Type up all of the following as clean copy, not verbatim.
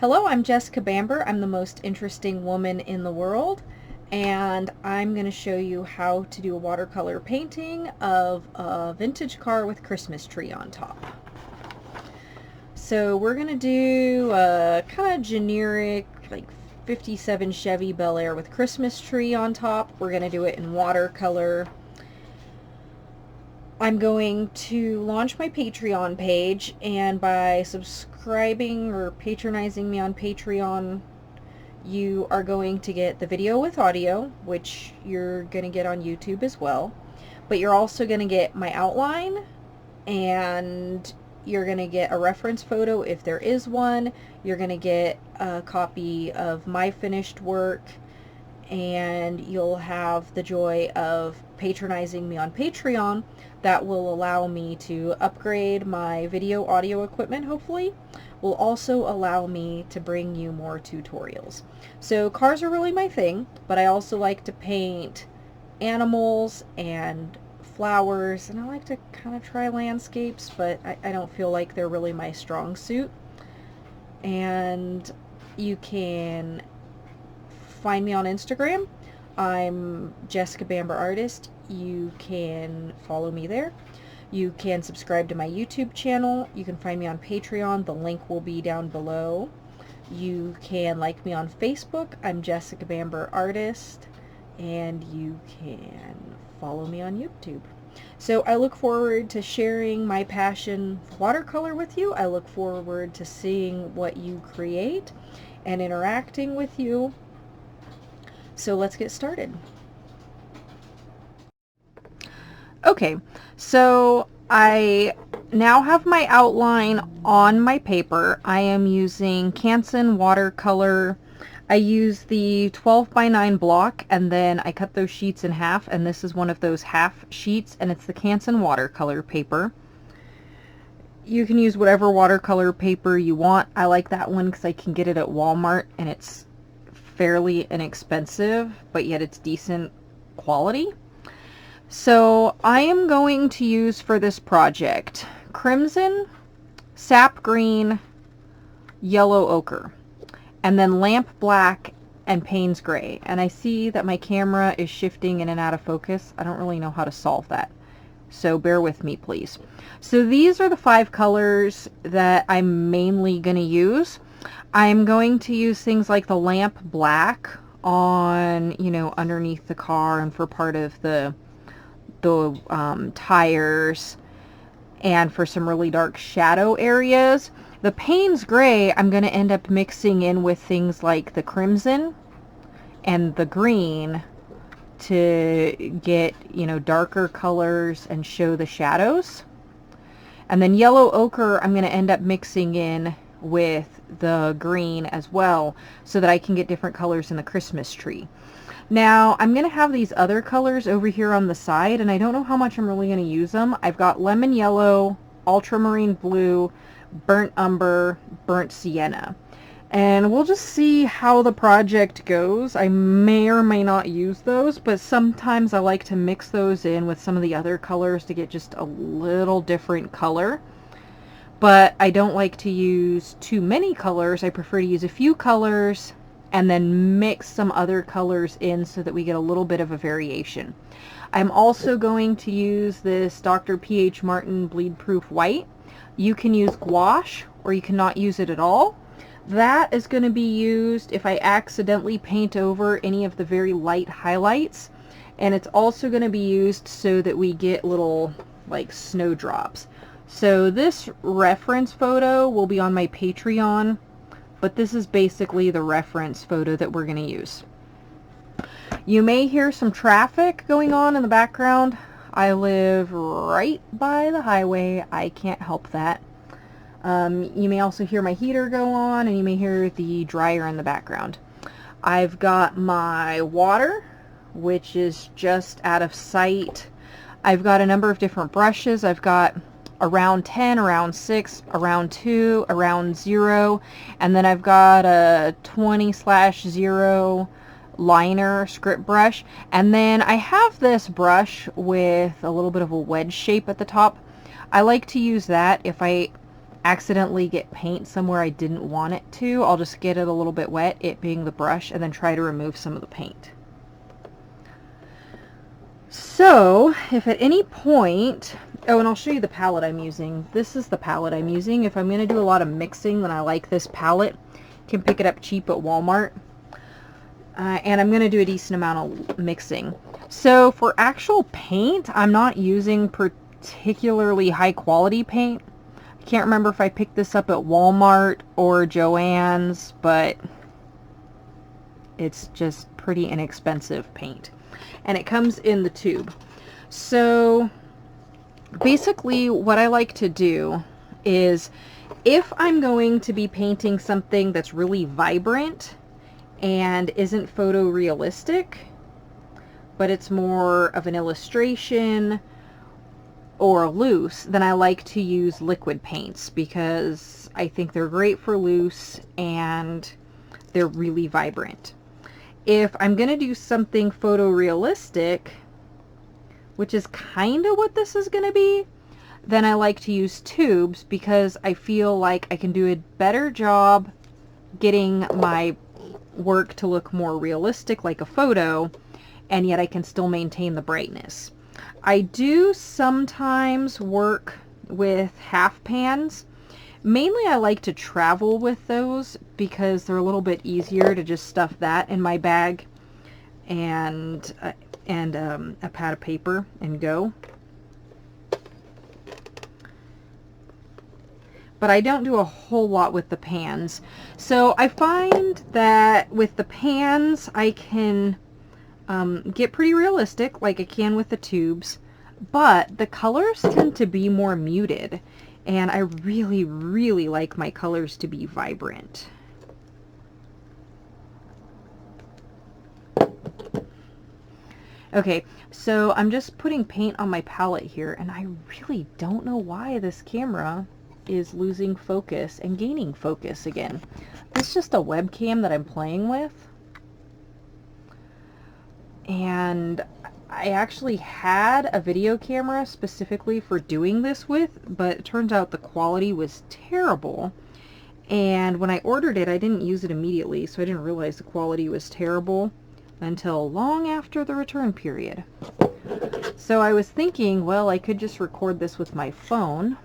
Hello, I'm Jessica Bamber. I'm the most interesting woman in the world, and I'm going to show you how to do a watercolor painting of a vintage car with Christmas tree on top. So we're going to do a kind of generic, like 57 Chevy Bell Air with Christmas tree on top. We're going to do it in watercolor. I'm going to launch my Patreon page, and by subscribing or patronizing me on Patreon, you are going to get the video with audio, which you're going to get on YouTube as well. But you're also going to get my outline, and you're going to get a reference photo if there is one. You're going to get a copy of my finished work, and you'll have the joy of patronizing me on Patreon. That will allow me to upgrade my video audio equipment, hopefully. Will also allow me to bring you more tutorials. So cars are really my thing, but I also like to paint animals and flowers, and I like to kind of try landscapes, but I don't feel like they're really my strong suit. And you can find me on Instagram. I'm Jessica Bamber Artist. You can follow me there. You can subscribe to my YouTube channel. You can find me on Patreon. The link will be down below. You can like me on Facebook. I'm Jessica Bamber Artist. And you can follow me on YouTube. So I look forward to sharing my passion for watercolor with you. I look forward to seeing what you create and interacting with you. So let's get started. Okay, so I now have my outline on my paper. I am using Canson watercolor. I use the 12x9 block, and then I cut those sheets in half, and this is one of those half sheets, and it's the Canson watercolor paper. You can use whatever watercolor paper you want. I like that one because I can get it at Walmart, and it's fairly inexpensive, but yet it's decent quality. So I am going to use for this project crimson, sap green, yellow ochre, and then lamp black and Payne's gray. And I see that my camera is shifting in and out of focus. I don't really know how to solve that, so bear with me, please. So these are the 5 colors that I'm mainly going to use. I'm going to use things like the lamp black on, underneath the car and for part of the tires, and for some really dark shadow areas. The Payne's gray I'm going to end up mixing in with things like the crimson and the green to get, darker colors and show the shadows. And then yellow ochre I'm going to end up mixing in with the green as well, so that I can get different colors in the Christmas tree. Now I'm going to have these other colors over here on the side, and I don't know how much I'm really going to use them. I've got lemon yellow, ultramarine blue, burnt umber, burnt sienna, and we'll just see how the project goes. I may or may not use those, but sometimes I like to mix those in with some of the other colors to get just a little different color. But I don't like to use too many colors. I prefer to use a few colors and then mix some other colors in so that we get a little bit of a variation. I'm also going to use this Dr. P.H. Martin Bleed Proof White. You can use gouache, or you cannot use it at all. That is going to be used if I accidentally paint over any of the very light highlights. And it's also going to be used so that we get little, like, snowdrops. So this reference photo will be on my Patreon, but this is basically the reference photo that we're going to use. You may hear some traffic going on in the background. I live right by the highway. I can't help that. You may also hear my heater go on, and you may hear the dryer in the background. I've got my water, which is just out of sight. I've got a number of different brushes. I've got around 10, around 6, around 2, around 0, and then I've got a 20/0 liner script brush, and then I have this brush with a little bit of a wedge shape at the top. I like to use that if I accidentally get paint somewhere I didn't want it to, I'll just get it a little bit wet, it being the brush, and then try to remove some of the paint. So if at any point, oh, and I'll show you the palette I'm using. This is the palette I'm using. If I'm going to do a lot of mixing, then I like this palette. You can pick it up cheap at Walmart. And I'm going to do a decent amount of mixing. So for actual paint, I'm not using particularly high quality paint. I can't remember if I picked this up at Walmart or Joann's, but it's just pretty inexpensive paint. And it comes in the tube. So basically what I like to do is, if I'm going to be painting something that's really vibrant and isn't photorealistic, but it's more of an illustration or loose, then I like to use liquid paints because I think they're great for loose and they're really vibrant. If I'm going to do something photorealistic, which is kind of what this is going to be, then I like to use tubes because I feel like I can do a better job getting my work to look more realistic like a photo, and yet I can still maintain the brightness. I do sometimes work with half pans. Mainly I like to travel with those because they're a little bit easier to just stuff that in my bag and a pad of paper and go. But I don't do a whole lot with the pans. So I find that with the pans I can get pretty realistic like I can with the tubes, but the colors tend to be more muted, and I really, really like my colors to be vibrant. Okay, so I'm just putting paint on my palette here, and I really don't know why this camera is losing focus and gaining focus again. This is just a webcam that I'm playing with. And I actually had a video camera specifically for doing this with, but it turns out the quality was terrible. And when I ordered it, I didn't use it immediately, so I didn't realize the quality was terrible until long after the return period. So I was thinking, well, I could just record this with my phone.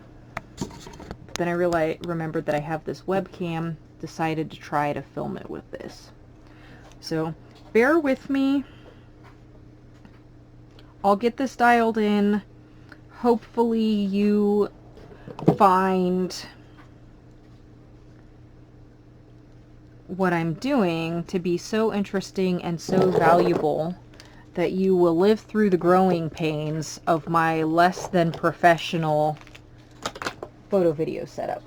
But then I remembered that I have this webcam, decided to try to film it with this. So bear with me. I'll get this dialed in. Hopefully you find what I'm doing to be so interesting and so valuable that you will live through the growing pains of my less than professional photo video setup.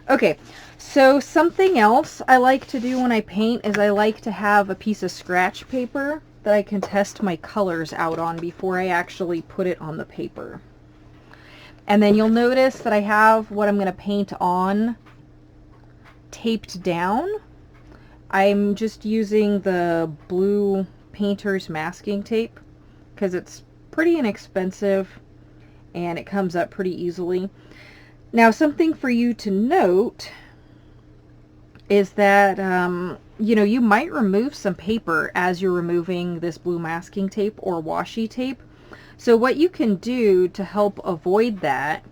Okay, so something else I like to do when I paint is I like to have a piece of scratch paper that I can test my colors out on before I actually put it on the paper. And then you'll notice that I have what I'm going to paint on taped down. I'm just using the blue painter's masking tape because it's pretty inexpensive and it comes up pretty easily. Now, something for you to note is that you know, you might remove some paper as you're removing this blue masking tape or washi tape. So what you can do to help avoid that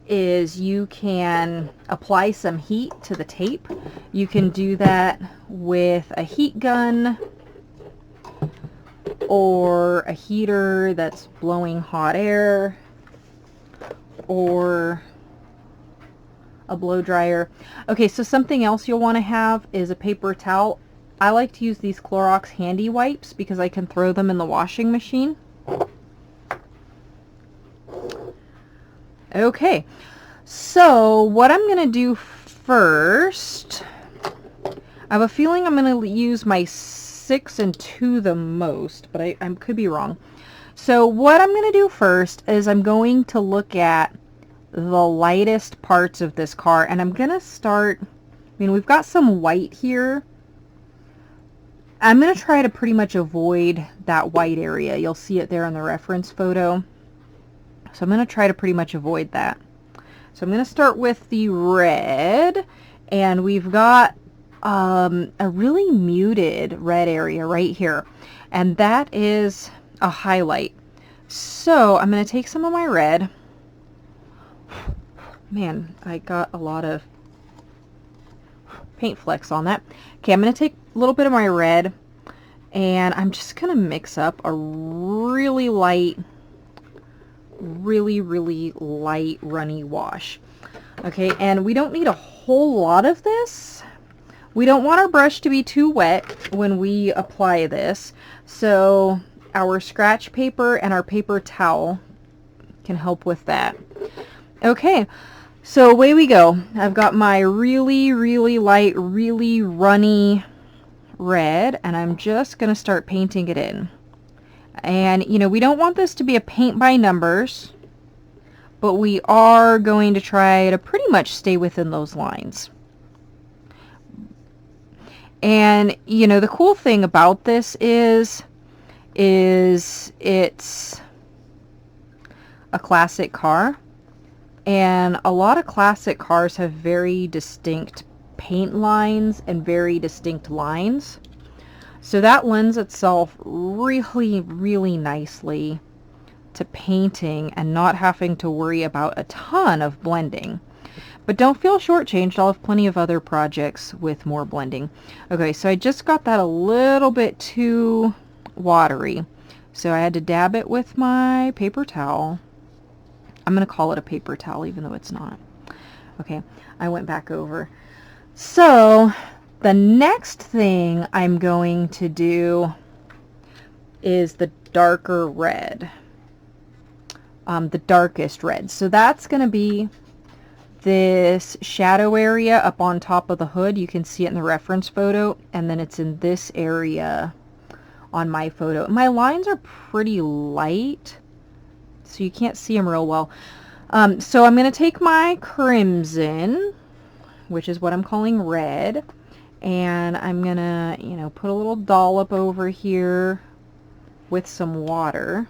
is you can apply some heat to the tape. You can do that with a heat gun or a heater that's blowing hot air or a blow dryer. Okay, so something else you'll want to have is a paper towel. I like to use these Clorox handy wipes because I can throw them in the washing machine. Okay, so what I'm going to do first, I have a feeling I'm going to use my 6 and 2 the most, but I could be wrong. So what I'm going to do first is I'm going to look at the lightest parts of this car, and I'm going to start, I mean, we've got some white here. I'm going to try to pretty much avoid that white area. You'll see it there in the reference photo. So I'm going to try to pretty much avoid that. So I'm going to start with the red, and we've got a really muted red area right here, and that is a highlight. So I'm going to take some of my red. Man, I got a lot of paint flecks on that. Okay, I'm going to take a little bit of my red, and I'm just going to mix up a really light, really light runny wash. Okay, and we don't need a whole lot of this. We don't want our brush to be too wet when we apply this, so our scratch paper and our paper towel can help with that. Okay, so away we go. I've got my really light, really runny red, and I'm just going to start painting it in. And, you know, we don't want this to be a paint by numbers, but we are going to try to pretty much stay within those lines. And, you know, the cool thing about this is it's a classic car, and a lot of classic cars have very distinct paint lines and very distinct lines. So that lends itself really nicely to painting and not having to worry about a ton of blending. But don't feel shortchanged. I'll have plenty of other projects with more blending. Okay, so I just got that a little bit too watery, so I had to dab it with my paper towel. I'm going to call it a paper towel even though it's not. Okay, I went back over. So the next thing I'm going to do is the darker red, the darkest red. So that's going to be this shadow area up on top of the hood. You can see it in the reference photo, and then it's in this area on my photo. My lines are pretty light, so you can't see them real well. So I'm going to take my crimson, which is what I'm calling red, and I'm going to, you know, put a little dollop over here with some water.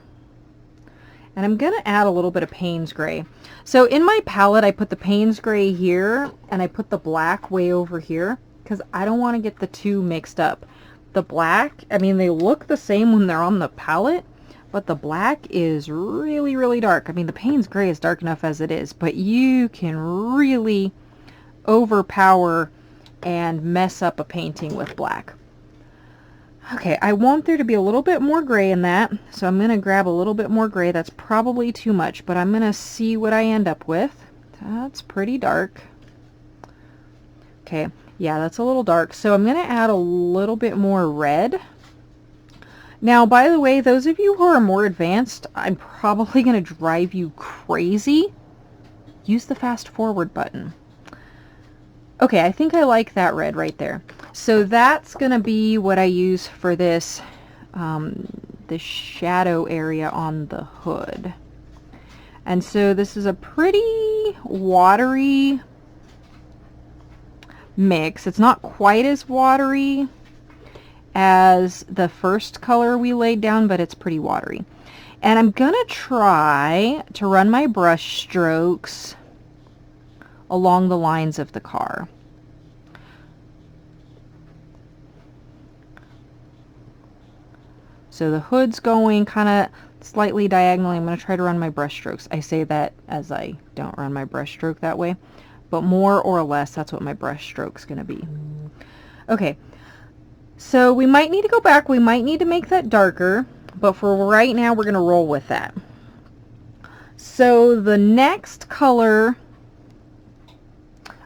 And I'm going to add a little bit of Payne's Gray. So in my palette, I put the Payne's Gray here, and I put the black way over here, because I don't want to get the two mixed up. The black, I mean, they look the same when they're on the palette, but the black is really dark. I mean, the Payne's Gray is dark enough as it is, but you can really overpower and mess up a painting with black. Okay, I want there to be a little bit more gray in that, so I'm going to grab a little bit more gray. That's probably too much, but I'm going to see what I end up with. That's pretty dark. Okay, yeah, that's a little dark, so I'm going to add a little bit more red. Now, by the way, those of you who are more advanced, I'm probably going to drive you crazy. Use the fast forward button. Okay, I think I like that red right there. So that's going to be what I use for this, the shadow area on the hood. And so this is a pretty watery mix. It's not quite as watery as the first color we laid down, but it's pretty watery. And I'm going to try to run my brush strokes along the lines of the car. So the hood's going kind of slightly diagonally. I'm going to try to run my brush strokes. I say that as I don't run my brush stroke that way, but more or less that's what my brush stroke's going to be. Okay, so we might need to go back. We might need to make that darker, but for right now we're going to roll with that. So the next color,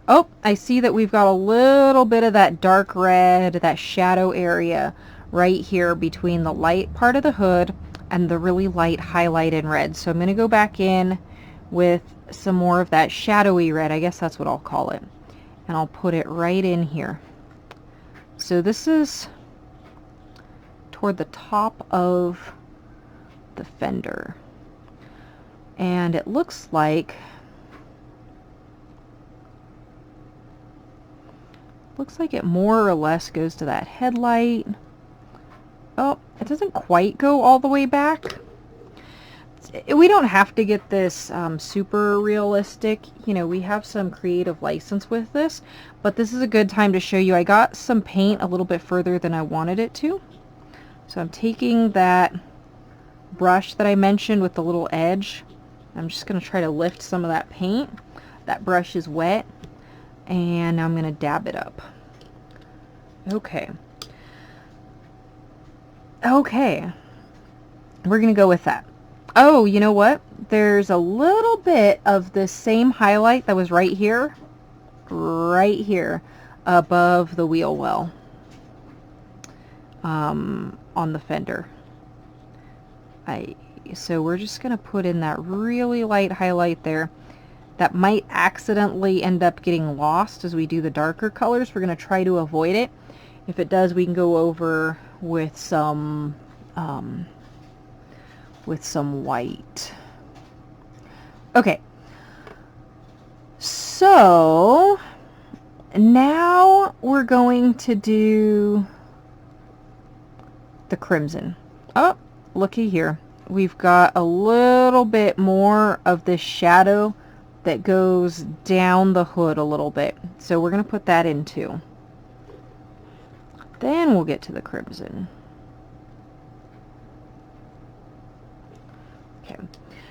oh, I see that we've got a little bit of that dark red, that shadow area right here between the light part of the hood and the really light highlighted red. So I'm going to go back in with some more of that shadowy red, I guess that's what I'll call it, and I'll put it right in here. So this is toward the top of the fender, and it looks like it more or less goes to that headlight. Oh, it doesn't quite go all the way back. we don't have to get this super realistic. You know, we have some creative license with this, but this is a good time to show you. I got some paint a little bit further than I wanted it to. So I'm taking that brush that I mentioned with the little edge. I'm just going to try to lift some of that paint. That brush is wet, and I'm going to dab it up. Okay. Okay. We're going to go with that. Oh, you know what? There's a little bit of this same highlight that was right here above the wheel well on the fender. So we're just going to put in that really light highlight there. That might accidentally end up getting lost as we do the darker colors. We're going to try to avoid it. If it does, we can go over with some white. Okay, so now we're going to do the crimson. Oh, looky here. We've got a little bit more of this shadow that goes down the hood a little bit. So we're going to put that in too. Then we'll get to the crimson. Okay.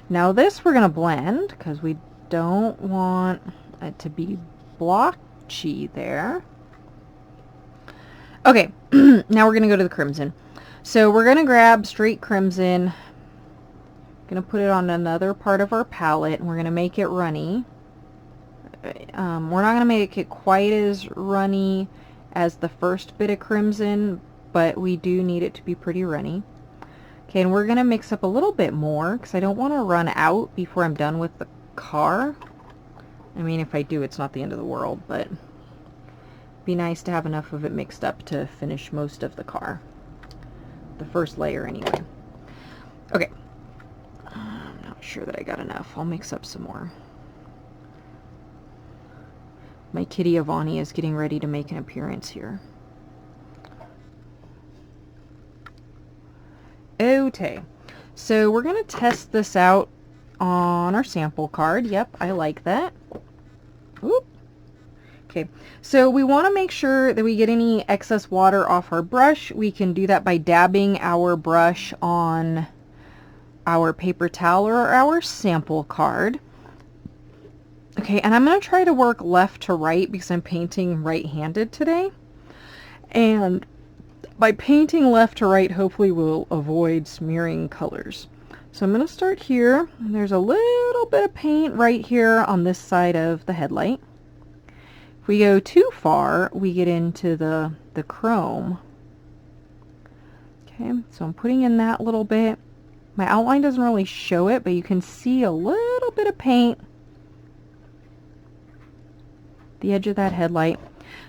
Now this we're going to blend because we don't want it to be blotchy there. Okay, now we're going to go to the crimson. So we're going to grab straight crimson, going to put it on another part of our palette, and we're going to make it runny. We're not going to make it quite as runny as the first bit of crimson, but we do need it to be pretty runny. Okay, and we're going to mix up a little bit more because I don't want to run out before I'm done with the car. I mean, if I do, it's not the end of the world, but it'd be nice to have enough of it mixed up to finish most of the car. The first layer anyway. Okay. I'm not sure that I got enough. I'll mix up some more. My kitty Avani is getting ready to make an appearance here. Okay. So we're going to test this out on our sample card. Yep, I like that. Oop. Okay, so we want to make sure that we get any excess water off our brush. We can do that by dabbing our brush on our paper towel or our sample card. Okay, and I'm going to try to work left to right because I'm painting right-handed today. And by painting left to right, hopefully we'll avoid smearing colors. So I'm going to start here. There's a little bit of paint right here on this side of the headlight. If we go too far, we get into the chrome. Okay, so I'm putting in that little bit. My outline doesn't really show it, but you can see a little bit of paint. The edge of that headlight.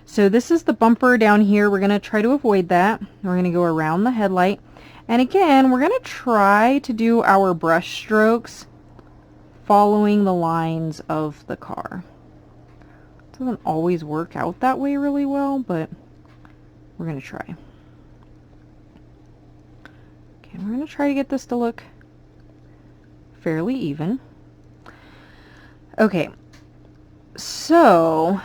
So this is the bumper down here. We're going to try to avoid that. We're going to go around the headlight. And again, we're going to try to do our brush strokes following the lines of the car. Doesn't always work out that way really well, but we're going to try. Okay, we're going to try to get this to look fairly even. Okay, so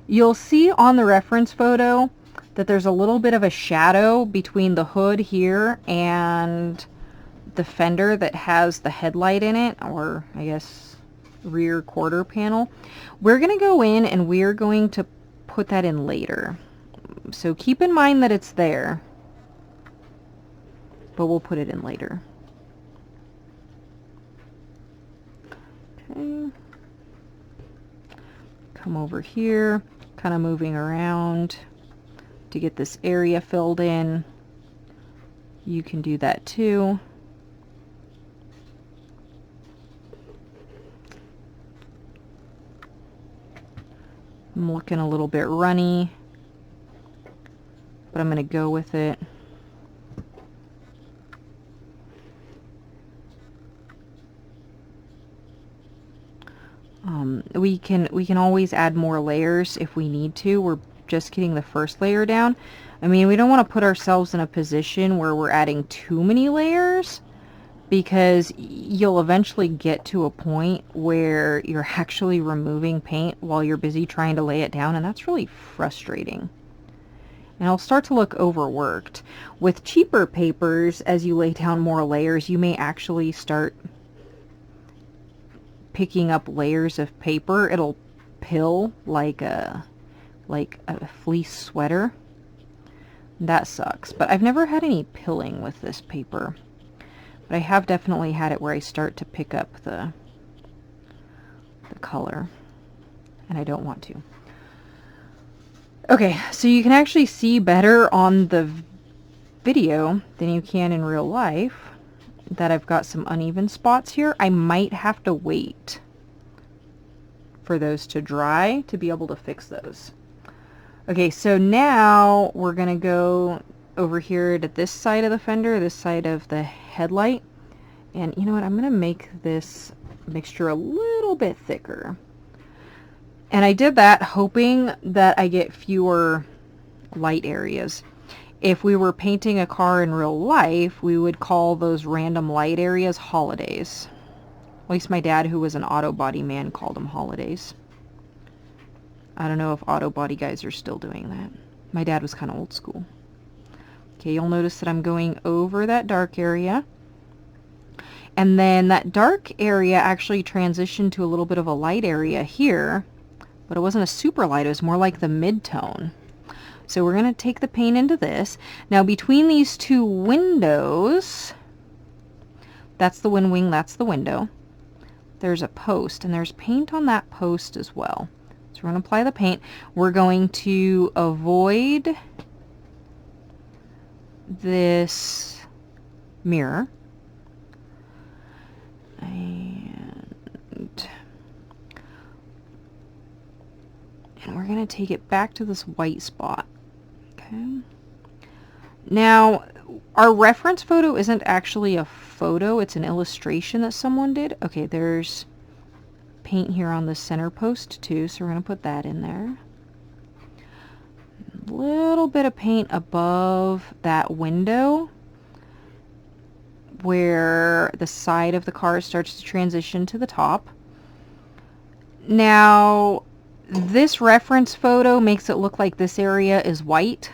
you'll see on the reference photo that there's a little bit of a shadow between the hood here and the fender that has the headlight in it, or I guess rear quarter panel. We're going to go in and we're going to put that in later. So keep in mind that it's there, but we'll put it in later. Okay. Come over here, kind of moving around to get this area filled in. You can do that too. I'm looking a little bit runny, but I'm going to go with it. We can always add more layers if we need to. We're just getting the first layer down. I mean, we don't want to put ourselves in a position where we're adding too many layers, because you'll eventually get to a point where you're actually removing paint while you're busy trying to lay it down, and that's really frustrating. And it'll start to look overworked. With cheaper papers, as you lay down more layers, you may actually start picking up layers of paper. It'll pill like a fleece sweater. That sucks. But I've never had any pilling with this paper. But I have definitely had it where I start to pick up the color. And I don't want to. Okay, so you can actually see better on the video than you can in real life that I've got some uneven spots here. I might have to wait for those to dry to be able to fix those. Okay, so now we're gonna go over here to this side of the fender, this side of the headlight. And you know what, I'm gonna make this mixture a little bit thicker. And I did that hoping that I get fewer light areas. If we were painting a car in real life, we would call those random light areas holidays. At least my dad, who was an auto body man, called them holidays. I don't know if auto body guys are still doing that. My dad was kind of old school. Okay, you'll notice that I'm going over that dark area. And then that dark area actually transitioned to a little bit of a light area here. But it wasn't a super light, it was more like the mid-tone. So we're going to take the paint into this. Now between these two windows, that's the wind wing, that's the window, there's a post, and there's paint on that post as well. So we're going to apply the paint. We're going to avoid this mirror. And we're going to take it back to this white spot. Okay. Now, our reference photo isn't actually a photo, it's an illustration that someone did. Okay, there's paint here on the center post too, so we're going to put that in there. A little bit of paint above that window where the side of the car starts to transition to the top. Now, this reference photo makes it look like this area is white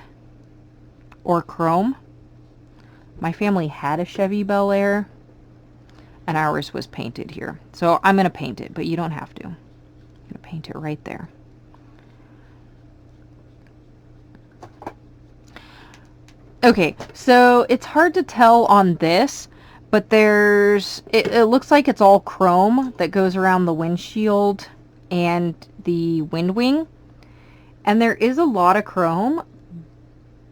or chrome. My family had a Chevy Bell Air and ours was painted here. So I'm going to paint it, but you don't have to. I'm going to paint it right there. Okay, so it's hard to tell on this, but it looks like it's all chrome that goes around the windshield and the wind wing, and there is a lot of chrome,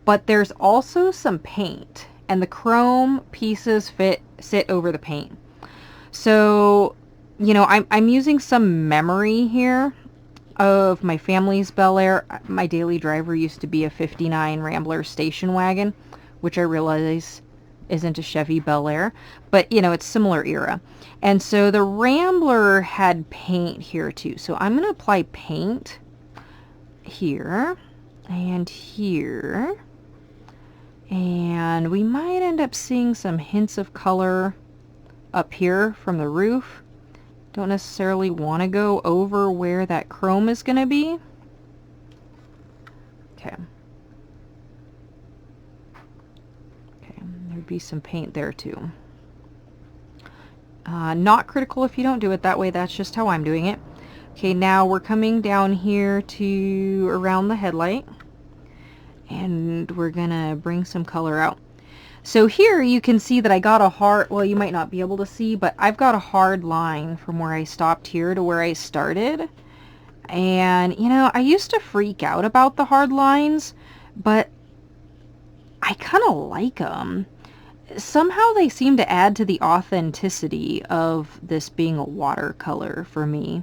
but there's also some paint, and the chrome pieces sit over the paint. So, you know, I'm using some memory here of my family's Bel Air. My daily driver used to be a 59 Rambler station wagon, which I realize isn't a Chevy Bel Air, but you know, it's similar era. And so the Rambler had paint here too. So I'm going to apply paint here and here. And we might end up seeing some hints of color up here from the roof. Don't necessarily want to go over where that chrome is going to be. Okay. Okay, there'd be some paint there too. Not critical if you don't do it that way, that's just how I'm doing it. Okay, now we're coming down here to around the headlight, and we're gonna bring some color out. So here you can see that I got a hard, well, you might not be able to see, but I've got a hard line from where I stopped here to where I started. And, you know, I used to freak out about the hard lines, but I kind of like them. Somehow they seem to add to the authenticity of this being a watercolor for me.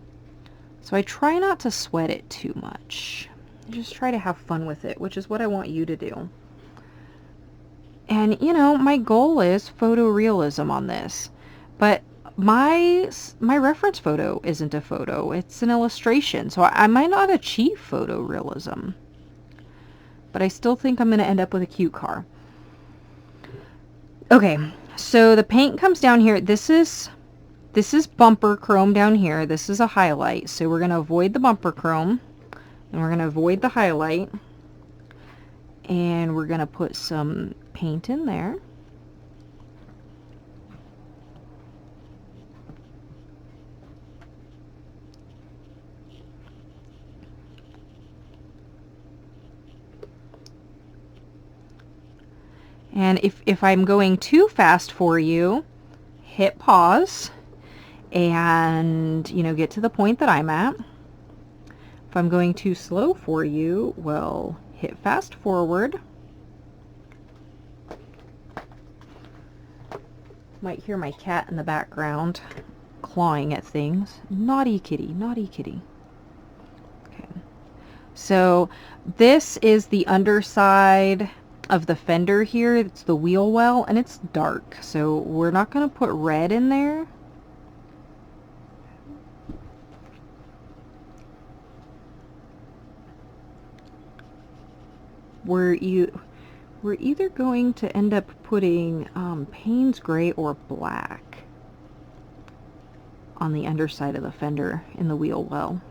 So I try not to sweat it too much. I just try to have fun with it, which is what I want you to do. And, you know, my goal is photorealism on this. But my reference photo isn't a photo. It's an illustration. So I might not achieve photorealism. But I still think I'm going to end up with a cute car. Okay, So the paint comes down here. This is bumper chrome down here. This is a highlight. So we're going to avoid the bumper chrome and we're going to avoid the highlight. And we're going to put some paint in there. And if I'm going too fast for you, hit pause and, you know, get to the point that I'm at. If I'm going too slow for you, well, hit fast forward. Might hear my cat in the background clawing at things. Naughty kitty, naughty kitty. Okay. So this is the underside of the fender here. It's the wheel well, and it's dark, so we're not going to put red in there. We're either going to end up putting Payne's gray or black on the underside of the fender in the wheel well.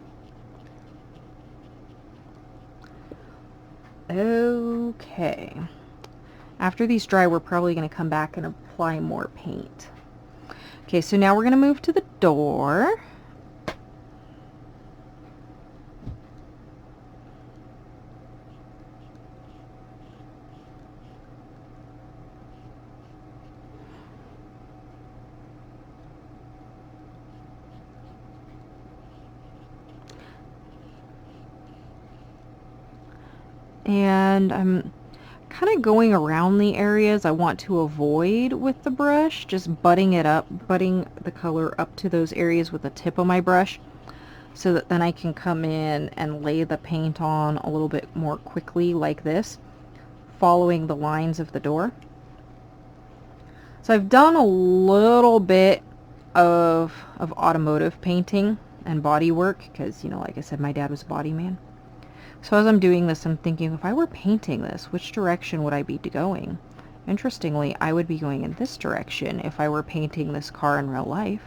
Okay. After these dry, we're probably going to come back and apply more paint. Okay, so now we're going to move to the door. And I'm kind of going around the areas I want to avoid with the brush, just butting the color up to those areas with the tip of my brush, so that then I can come in and lay the paint on a little bit more quickly like this, following the lines of the door. So I've done a little bit of automotive painting and body work because, you know, like I said, my dad was a body man. So as I'm doing this, I'm thinking, if I were painting this, which direction would I be going? Interestingly, I would be going in this direction if I were painting this car in real life.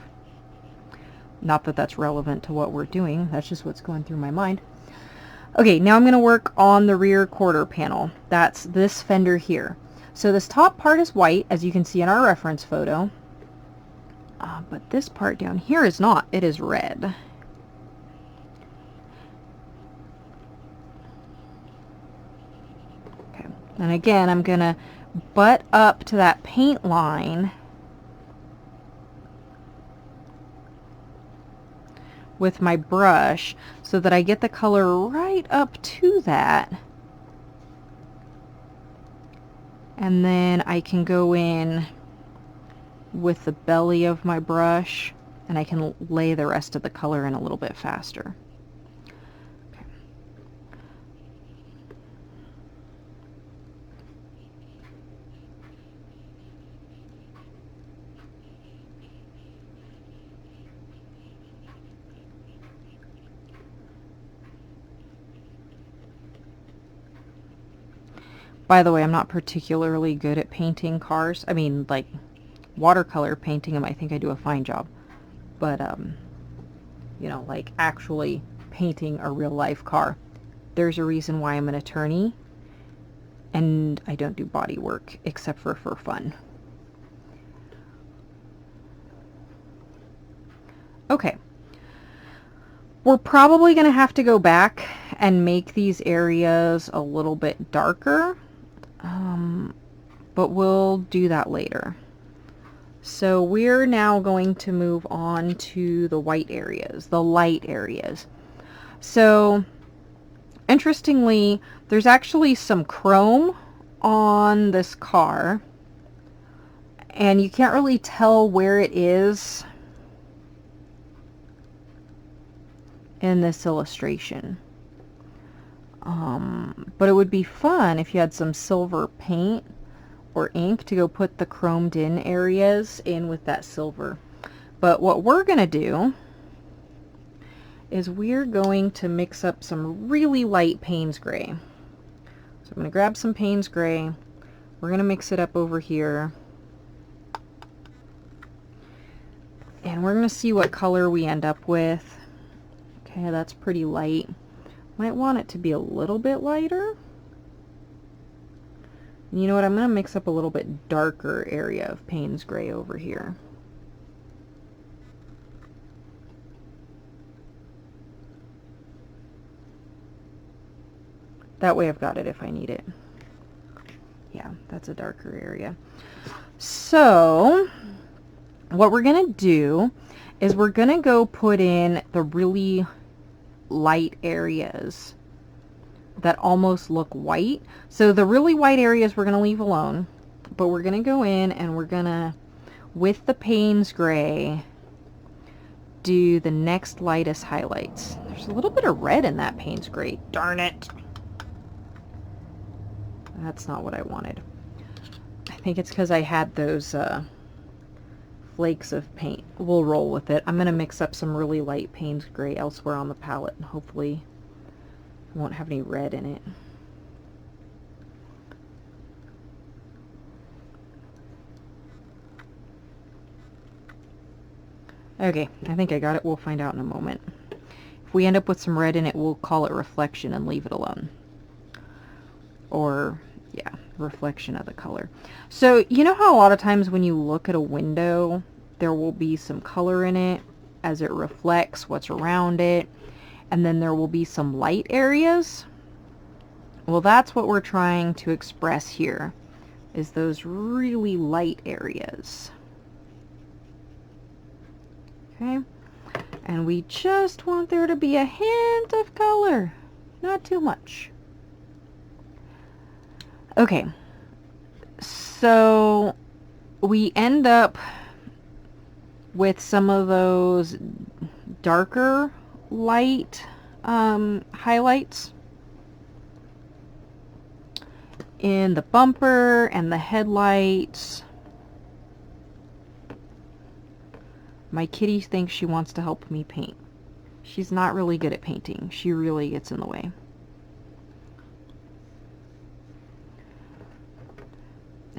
Not that that's relevant to what we're doing, that's just what's going through my mind. Okay, now I'm going to work on the rear quarter panel. That's this fender here. So this top part is white, as you can see in our reference photo. But this part down here is not. It is red. And again, I'm going to butt up to that paint line with my brush so that I get the color right up to that. And then I can go in with the belly of my brush and I can lay the rest of the color in a little bit faster. By the way, I'm not particularly good at painting cars. I mean, like, watercolor painting them, I think I do a fine job. But, you know, like, actually painting a real-life car. There's a reason why I'm an attorney, and I don't do body work, except for fun. Okay. We're probably going to have to go back and make these areas a little bit darker. But we'll do that later. So we're now going to move on to the white areas, the light areas. So interestingly, there's actually some chrome on this car, and you can't really tell where it is in this illustration. But it would be fun if you had some silver paint or ink to go put the chromed in areas in with that silver. But what we're going to do is we're going to mix up some really light Payne's gray. So I'm going to grab some Payne's gray. We're going to mix it up over here. And we're going to see what color we end up with. Okay, that's pretty light. Might want it to be a little bit lighter. And you know what? I'm going to mix up a little bit darker area of Payne's Gray over here. That way I've got it if I need it. Yeah, that's a darker area. So what we're going to do is we're going to go put in the really light areas that almost look white. So the really white areas we're going to leave alone, but we're going to go in and we're going to, with the Payne's Gray, do the next lightest highlights. There's a little bit of red in that Payne's Gray. Darn it. That's not what I wanted. I think it's because I had those flakes of paint. We'll roll with it. I'm going to mix up some really light Payne's Gray elsewhere on the palette, and hopefully it won't have any red in it. Okay, I think I got it. We'll find out in a moment. If we end up with some red in it, we'll call it reflection and leave it alone. Or, yeah, reflection of the color. So, you know how a lot of times when you look at a window, there will be some color in it as it reflects what's around it, and then there will be some light areas? Well, that's what we're trying to express here, is those really light areas. Okay, and we just want there to be a hint of color, not too much. Okay, so we end up with some of those darker light highlights in the bumper and the headlights. My kitty thinks she wants to help me paint. She's not really good at painting. She really gets in the way.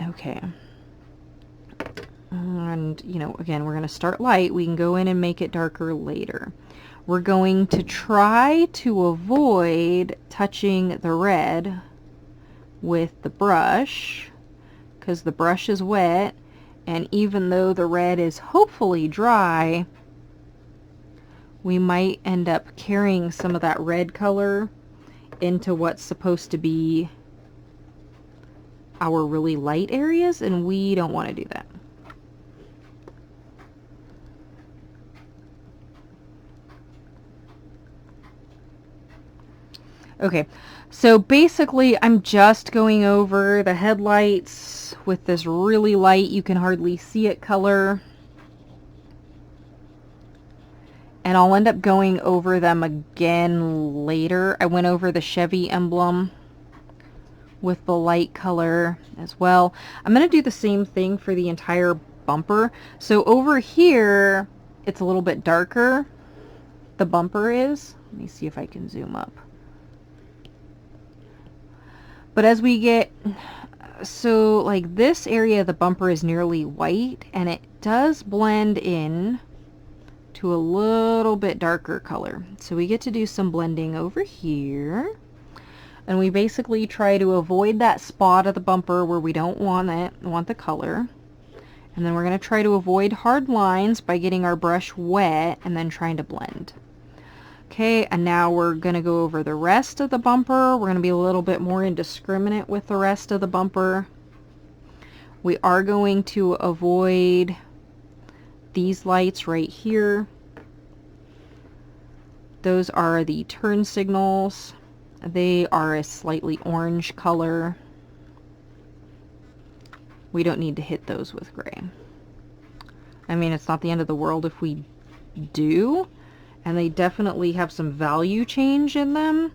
Okay. And, you know, again, we're going to start light. We can go in and make it darker later. We're going to try to avoid touching the red with the brush, because the brush is wet, and even though the red is hopefully dry, we might end up carrying some of that red color into what's supposed to be our really light areas, and we don't want to do that. Okay, so basically I'm just going over the headlights with this really light, you can hardly see it color. And I'll end up going over them again later. I went over the Chevy emblem with the light color as well. I'm going to do the same thing for the entire bumper. So over here, it's a little bit darker. The bumper is. Let me see if I can zoom up. But as we get, so like this area of the bumper is nearly white, and it does blend in to a little bit darker color. So we get to do some blending over here. And we basically try to avoid that spot of the bumper where we don't want it, want the color. And then we're going to try to avoid hard lines by getting our brush wet and then trying to blend. Okay, and now we're going to go over the rest of the bumper. We're going to be a little bit more indiscriminate with the rest of the bumper. We are going to avoid these lights right here. Those are the turn signals. They are a slightly orange color. We don't need to hit those with gray. I mean, it's not the end of the world if we do. And they definitely have some value change in them,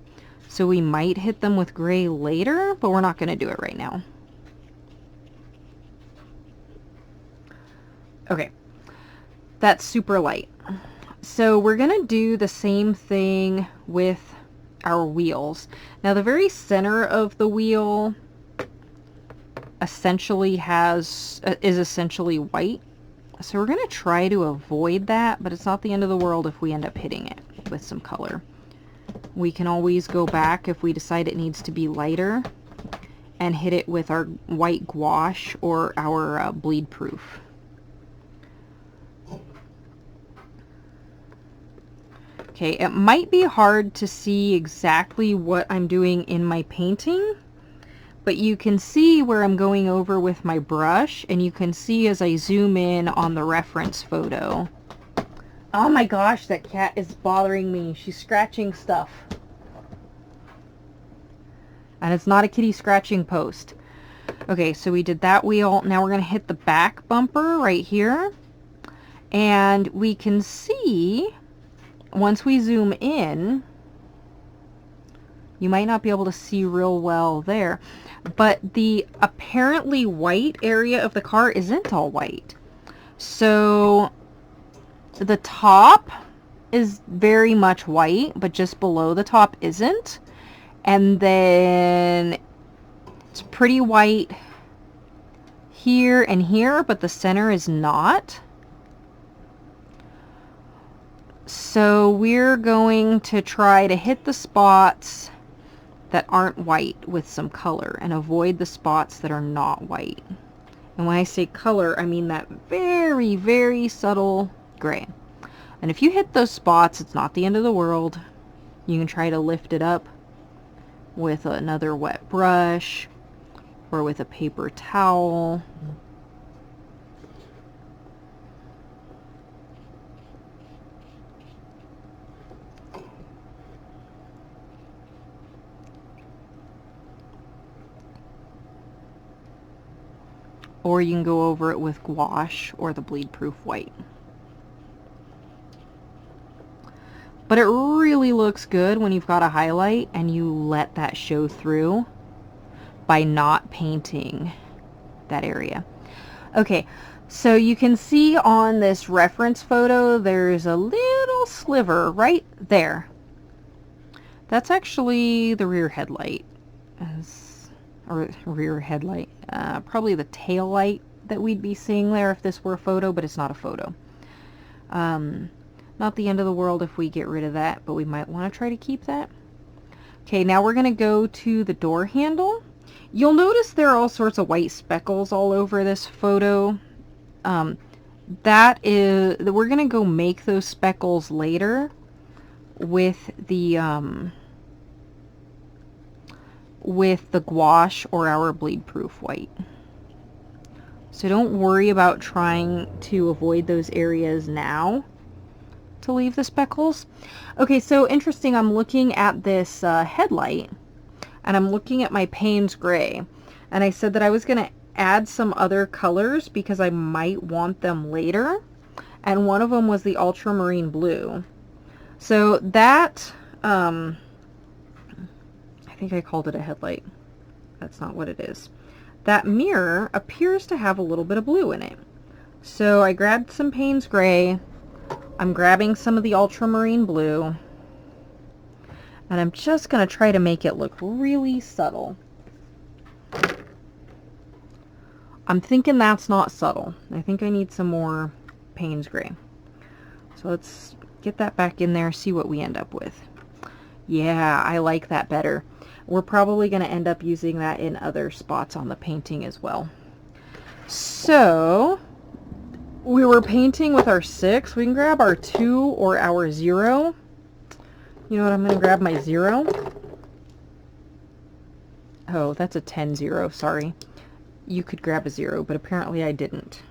so we might hit them with gray later, but we're not going to do it right now. Okay, that's super light. So we're going to do the same thing with our wheels. Now the very center of the wheel essentially is essentially white. So we're going to try to avoid that, but it's not the end of the world if we end up hitting it with some color. We can always go back if we decide it needs to be lighter and hit it with our white gouache or our bleed proof. Okay, it might be hard to see exactly what I'm doing in my painting, but you can see where I'm going over with my brush, and you can see as I zoom in on the reference photo. Oh my gosh, that cat is bothering me. She's scratching stuff. And it's not a kitty scratching post. Okay, so we did that wheel. Now we're going to hit the back bumper right here. And we can see, once we zoom in, you might not be able to see real well there, but the apparently white area of the car isn't all white. So the top is very much white, but just below the top isn't. And then it's pretty white here and here, but the center is not. So we're going to try to hit the spots that aren't white with some color and avoid the spots that are not white. And when I say color, I mean that very, very subtle gray. And if you hit those spots, it's not the end of the world. You can try to lift it up with another wet brush or with a paper towel. Or you can go over it with gouache or the bleed proof white. But it really looks good when you've got a highlight and you let that show through by not painting that area. Okay, so you can see on this reference photo there's a little sliver right there. That's actually the rear headlight. Or rear headlight, probably the tail light that we'd be seeing there if this were a photo, but it's not a photo. Not the end of the world if we get rid of that, but we might want to try to keep that. Okay, now we're going to go to the door handle. You'll notice there are all sorts of white speckles all over this photo. We're going to go make those speckles later with the gouache or our bleed proof white. So don't worry about trying to avoid those areas now to leave the speckles. Okay, so interesting, I'm looking at this headlight and I'm looking at my Payne's gray, and I said that I was going to add some other colors because I might want them later, and one of them was the ultramarine blue. So that I think I called it a headlight. That's not what it is. That mirror appears to have a little bit of blue in it. So I grabbed some Payne's gray. I'm grabbing some of the ultramarine blue. And I'm just going to try to make it look really subtle. I'm thinking that's not subtle. I think I need some more Payne's gray. So let's get that back in there, see what we end up with. Yeah, I like that better. We're probably going to end up using that in other spots on the painting as well. So we were painting with our 6. We can grab our 2 or our 0. You know what, I'm going to grab my 0. Oh, that's a 10-0, sorry. You could grab a 0, but apparently I didn't.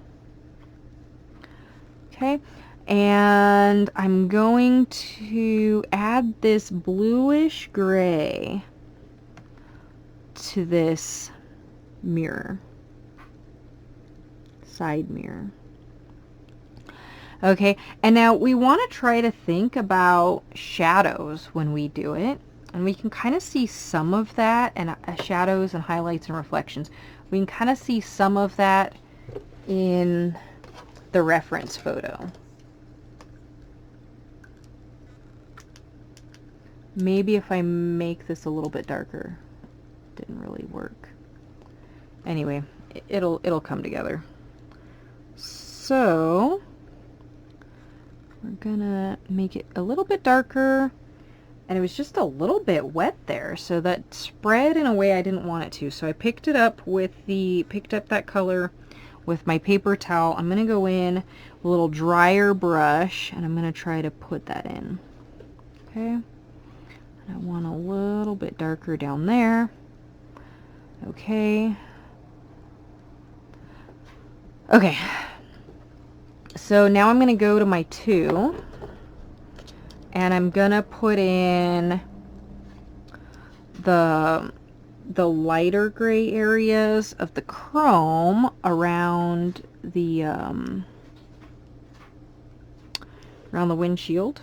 Okay, and I'm going to add this bluish gray to this mirror, side mirror. Okay, and now we want to try to think about shadows when we do it, and we can kind of see some of that, and shadows and highlights and reflections. We can kind of see some of that in the reference photo. Maybe if I make this a little bit darker. Didn't really work. Anyway, it'll come together. So So we're gonna make it a little bit darker, and it was just a little bit wet there, so that spread in a way I didn't want it to. So I picked up that color with my paper towel. I'm gonna go in with a little drier brush, and I'm gonna try to put that in. Okay, and I want a little bit darker down there. Okay. Okay. So now I'm gonna go to my 2, and I'm gonna put in the lighter gray areas of the chrome around the windshield.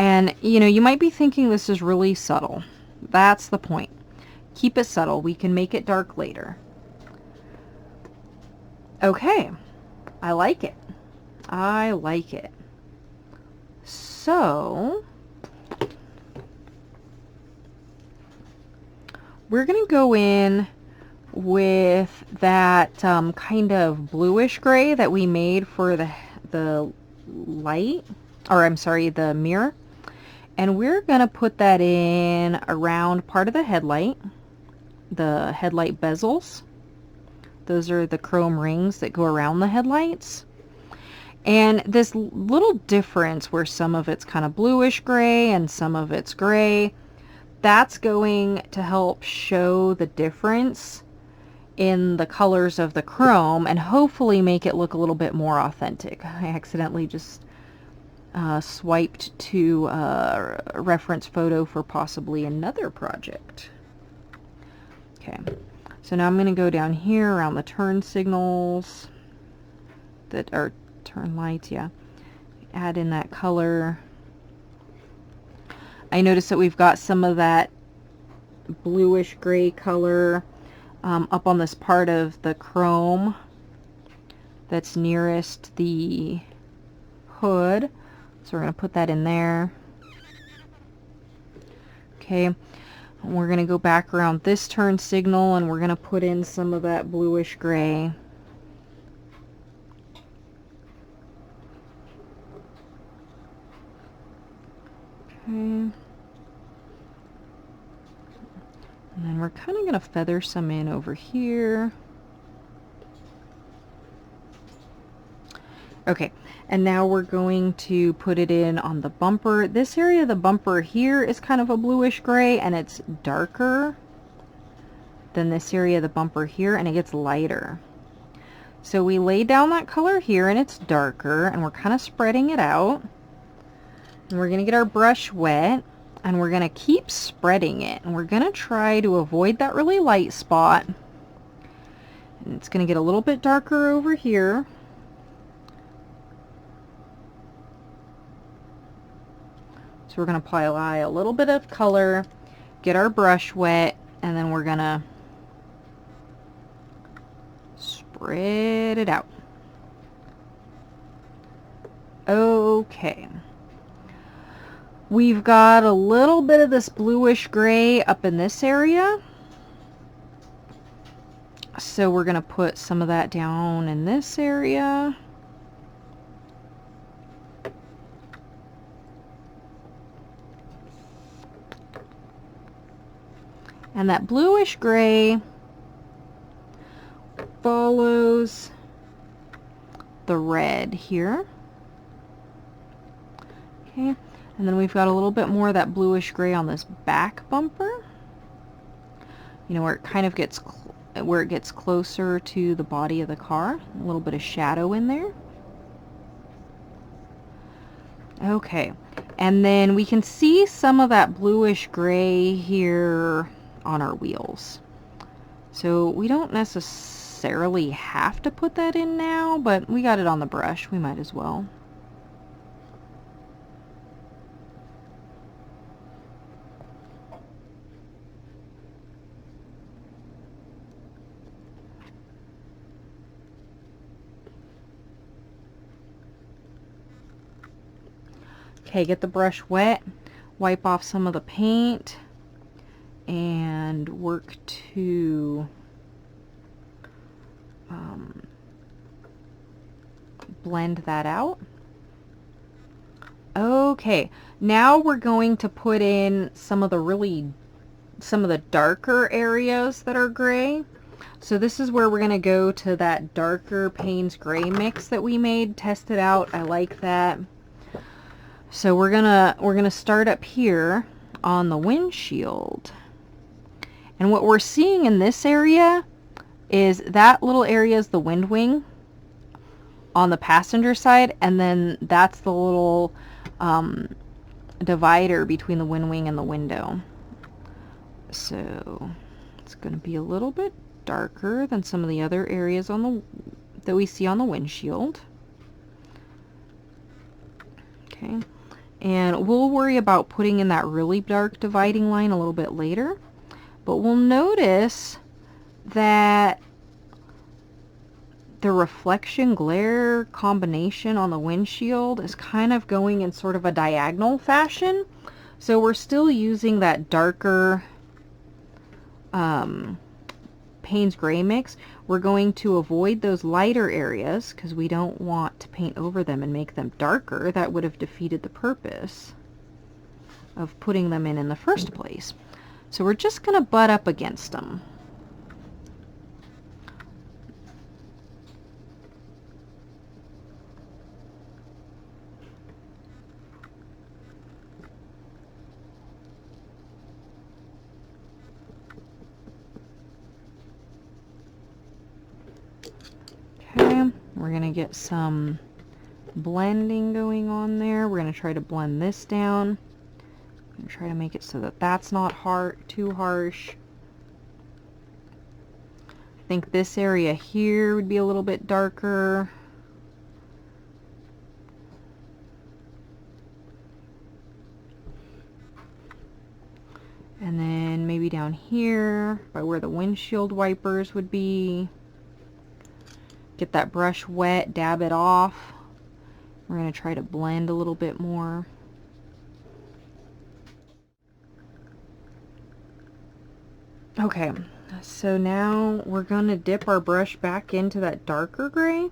And you know, you might be thinking this is really subtle. That's the point. Keep it subtle. We can make it dark later. Okay, I like it. I like it. So we're going to go in with that kind of bluish gray that we made for the light, or I'm sorry, the mirror. And we're going to put that in around part of the headlight bezels. Those are the chrome rings that go around the headlights. And this little difference where some of it's kind of bluish gray and some of it's gray, that's going to help show the difference in the colors of the chrome and hopefully make it look a little bit more authentic. I accidentally just swiped to a reference photo for possibly another project. Okay, so now I'm going to go down here around the turn signals that are turn lights, yeah. Add in that color. I notice that we've got some of that bluish gray color up on this part of the chrome that's nearest the hood. So we're going to put that in there. Okay, and we're going to go back around this turn signal and we're going to put in some of that bluish gray. Okay. And then we're kind of going to feather some in over here. Okay, and now we're going to put it in on the bumper. This area of the bumper here is kind of a bluish gray, and it's darker than this area of the bumper here, and it gets lighter. So we lay down that color here, and it's darker, and we're kind of spreading it out. And we're going to get our brush wet, and we're going to keep spreading it. And we're going to try to avoid that really light spot. And it's going to get a little bit darker over here. So we're going to apply a little bit of color, get our brush wet, and then we're going to spread it out. Okay. We've got a little bit of this bluish gray up in this area. So we're going to put some of that down in this area. And that bluish gray follows the red here. Okay, and then we've got a little bit more of that bluish gray on this back bumper. You know, where it kind of gets closer to the body of the car. A little bit of shadow in there. Okay, and then we can see some of that bluish gray here on our wheels. So we don't necessarily have to put that in now, but we got it on the brush. We might as well. Okay, get the brush wet. wipe off some of the paint and work to blend that out. Okay, now we're going to put in some of the darker areas that are gray. So this is where we're going to go to that darker Payne's gray mix that we made, test it out. I like that. So we're gonna start up here on the windshield. And what we're seeing in this area is that little area is the wind wing on the passenger side, and then that's the little divider between the wind wing and the window. So it's going to be a little bit darker than some of the other areas that we see on the windshield. Okay, and we'll worry about putting in that really dark dividing line a little bit later, but we'll notice that the reflection glare combination on the windshield is kind of going in sort of a diagonal fashion. So we're still using that darker Payne's gray mix. We're going to avoid those lighter areas because we don't want to paint over them and make them darker. That would have defeated the purpose of putting them in the first place. So we're just going to butt up against them. Okay, we're going to get some blending going on there. We're going to try to blend this down. I'm going to try to make it so that that's not too harsh. I think this area here would be a little bit darker. And then maybe down here by where the windshield wipers would be. Get that brush wet, dab it off. We're going to try to blend a little bit more. Okay, so now we're going to dip our brush back into that darker gray.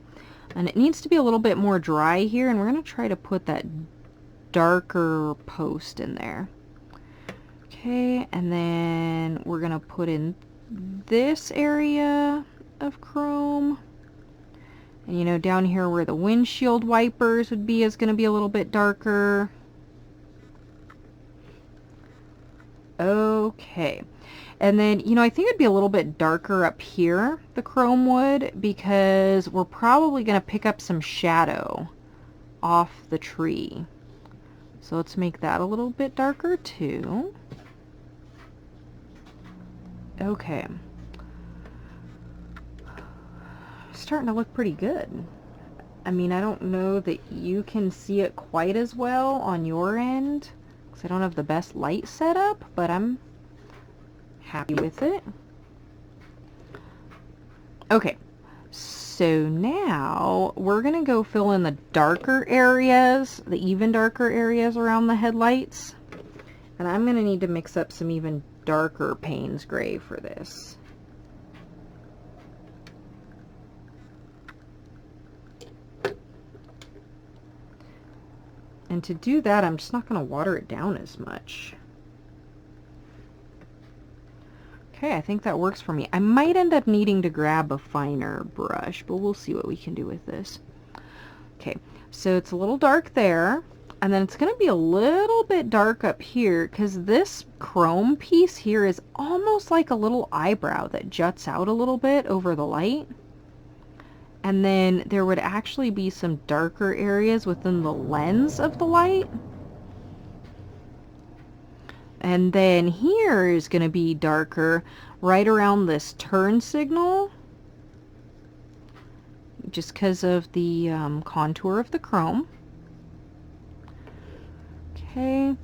And it needs to be a little bit more dry here, and we're going to try to put that darker post in there. Okay, and then we're going to put in this area of chrome. And you know, down here where the windshield wipers would be is going to be a little bit darker. Okay. And then, you know, I think it'd be a little bit darker up here, the chrome would, because we're probably going to pick up some shadow off the tree. So let's make that a little bit darker too. Okay. Starting to look pretty good. I mean, I don't know that you can see it quite as well on your end because I don't have the best light setup, but I'm happy with it. Okay, so now we're gonna go fill in the darker areas, the even darker areas around the headlights, and I'm gonna need to mix up some even darker Payne's gray for this. And to do that, I'm just not going to water it down as much. Okay, I think that works for me. I might end up needing to grab a finer brush, but we'll see what we can do with this. Okay, so it's a little dark there, and then it's going to be a little bit dark up here because this chrome piece here is almost like a little eyebrow that juts out a little bit over the light. And then there would actually be some darker areas within the lens of the light. And then here is going to be darker right around this turn signal, just because of the contour of the chrome. Okay,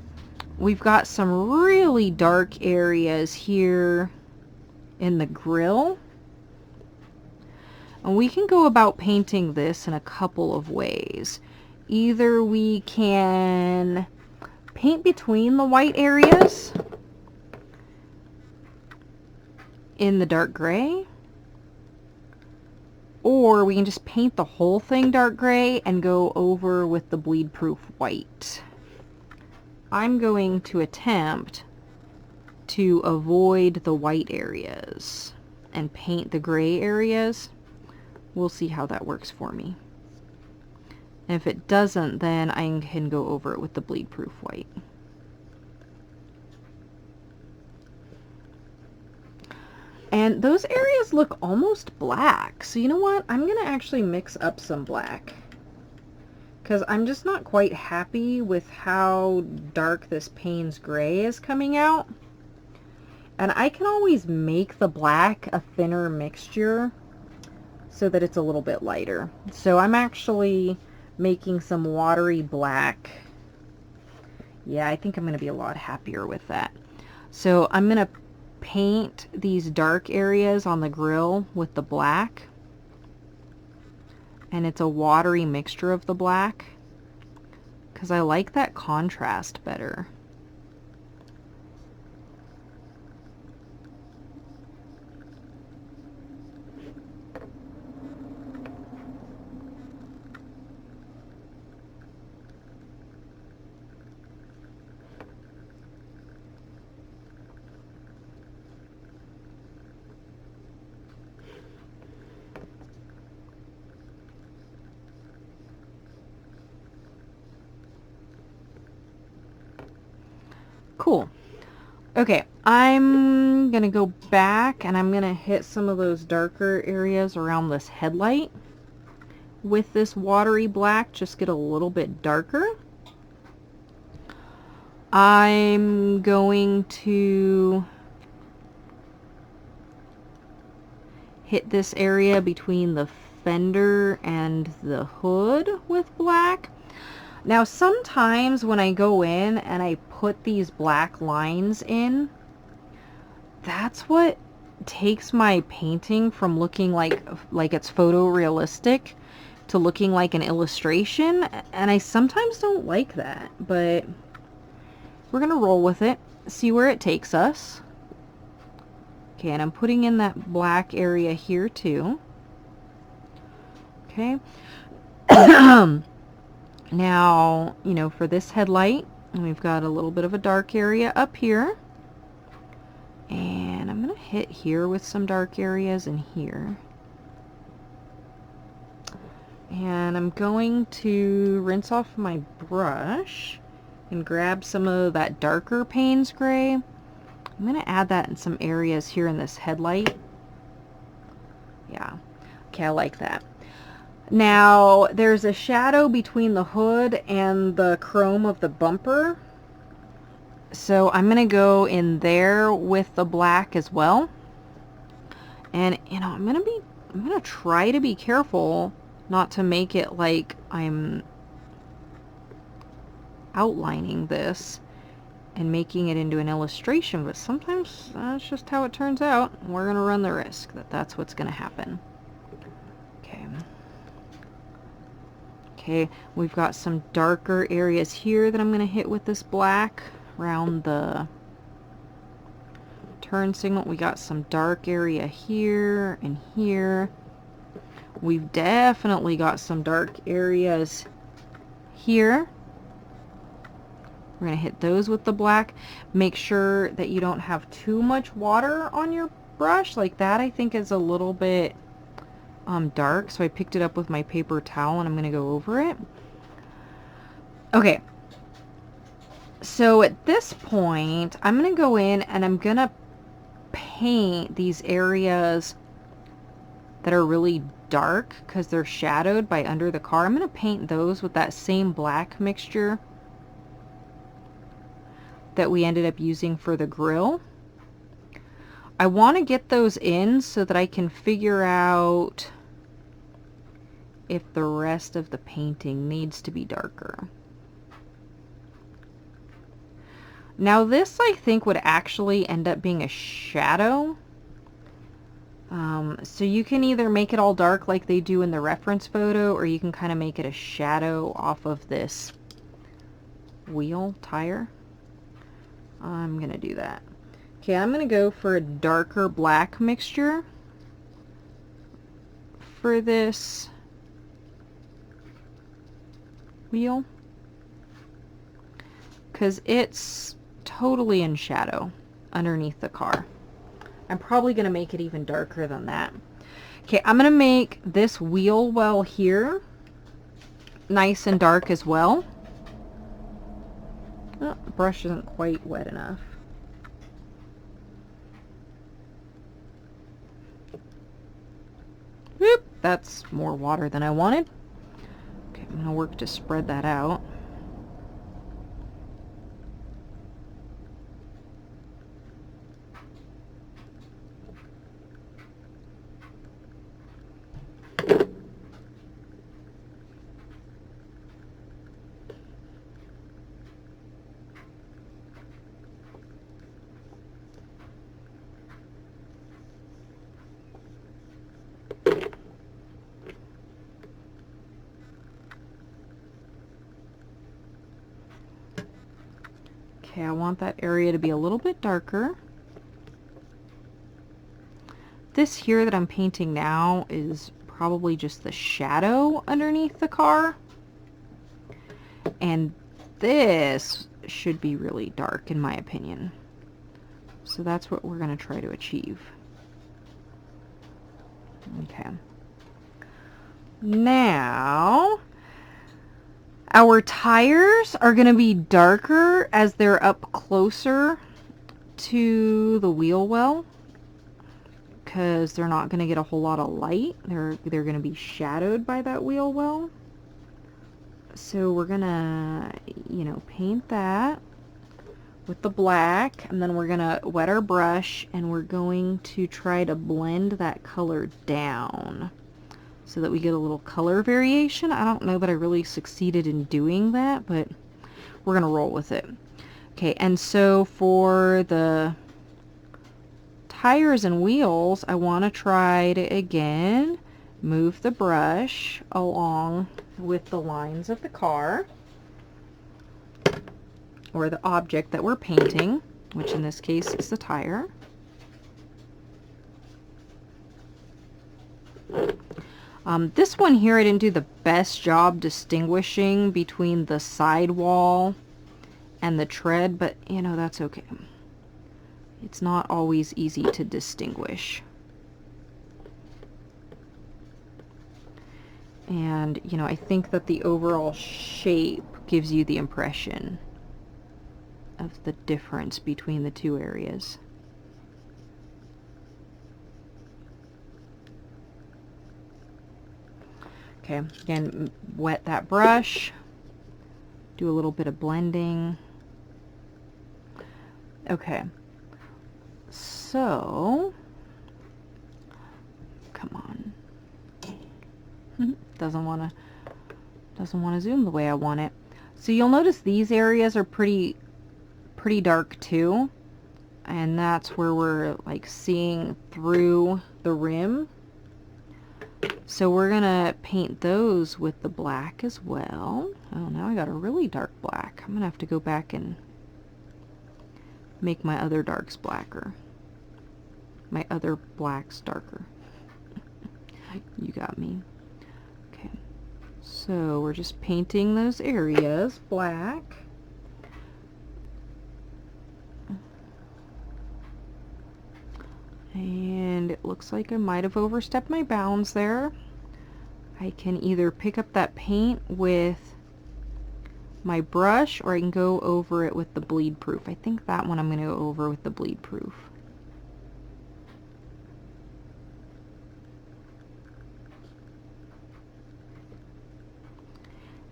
we've got some really dark areas here in the grill. And we can go about painting this in a couple of ways. Either we can paint between the white areas in the dark gray, or we can just paint the whole thing dark gray and go over with the bleed proof white. I'm going to attempt to avoid the white areas and paint the gray areas. We'll see how that works for me. And if it doesn't, then I can go over it with the bleed proof white. And those areas look almost black. So you know what? I'm going to actually mix up some black, because I'm just not quite happy with how dark this Payne's Gray is coming out. And I can always make the black a thinner mixture so that it's a little bit lighter. So I'm actually making some watery black. Yeah, I think I'm going to be a lot happier with that. So I'm going to paint these dark areas on the grill with the black, and it's a watery mixture of the black because I like that contrast better. Cool. Okay, I'm gonna go back and I'm gonna hit some of those darker areas around this headlight with this watery black, just get a little bit darker. I'm going to hit this area between the fender and the hood with black. Now sometimes when I go in and I put these black lines in, that's what takes my painting from looking like it's photorealistic to looking like an illustration, and I sometimes don't like that, but we're gonna roll with it, see where it takes us. Okay, and I'm putting in that black area here too. Okay. Now, you know, for this headlight, we've got a little bit of a dark area up here. And I'm going to hit here with some dark areas in here. And I'm going to rinse off my brush and grab some of that darker Payne's Gray. I'm going to add that in some areas here in this headlight. Yeah. Okay, I like that. Now, there's a shadow between the hood and the chrome of the bumper. So I'm going to go in there with the black as well. And, you know, I'm going to try to be careful not to make it like I'm outlining this and making it into an illustration, but sometimes that's just how it turns out. We're going to run the risk that that's what's going to happen. Okay. Okay, we've got some darker areas here that I'm going to hit with this black around the turn signal. We got some dark area here and here. We've definitely got some dark areas here. We're going to hit those with the black. Make sure that you don't have too much water on your brush. Like that, I think, is a little bit dark, so I picked it up with my paper towel and I'm going to go over it. Okay, so at this point I'm going to go in and I'm going to paint these areas that are really dark because they're shadowed by under the car. I'm going to paint those with that same black mixture that we ended up using for the grill. I want to get those in so that I can figure out if the rest of the painting needs to be darker. Now this, I think, would actually end up being a shadow. So you can either make it all dark like they do in the reference photo, or you can kind of make it a shadow off of this wheel, tire. I'm gonna do that. Okay, I'm gonna go for a darker black mixture for this wheel, because it's totally in shadow underneath the car. I'm probably gonna make it even darker than that. Okay, I'm gonna make this wheel well here nice and dark as well. Oh, the brush isn't quite wet enough. Whoop, that's more water than I wanted. Okay, I'm gonna work to spread that out. Okay, I want that area to be a little bit darker. This here that I'm painting now is probably just the shadow underneath the car. And this should be really dark in my opinion. So that's what we're going to try to achieve. Okay. Now, our tires are going to be darker as they're up closer to the wheel well, because they're not going to get a whole lot of light. They're going to be shadowed by that wheel well. So we're going to, you know, paint that with the black, and then we're going to wet our brush, and we're going to try to blend that color down so that we get a little color variation. I don't know that I really succeeded in doing that, but we're going to roll with it. Okay, and so for the tires and wheels, I want to try to, again, move the brush along with the lines of the car, or the object that we're painting, which in this case is the tire. This one here, I didn't do the best job distinguishing between the sidewall and the tread, but you know, that's okay. It's not always easy to distinguish. And, you know, I think that the overall shape gives you the impression of the difference between the two areas. Okay, again, wet that brush, do a little bit of blending. Okay, so, come on. Doesn't want to zoom the way I want it. So you'll notice these areas are pretty dark too, and that's where we're like seeing through the rim. So we're gonna paint those with the black as well. Oh, now I got a really dark black. I'm gonna have to go back and make my other darks blacker. My other blacks darker. You got me. Okay, so we're just painting those areas black. And it looks like I might have overstepped my bounds there. I can either pick up that paint with my brush, or I can go over it with the bleed proof. I think that one I'm going to go over with the bleed proof.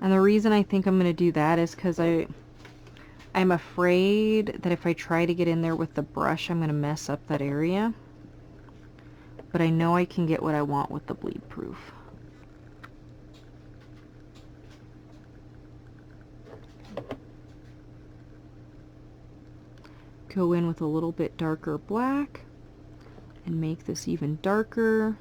And the reason I think I'm going to do that is because I'm afraid that if I try to get in there with the brush, I'm going to mess up that area. But I know I can get what I want with the bleed proof. Go in with a little bit darker black and make this even darker.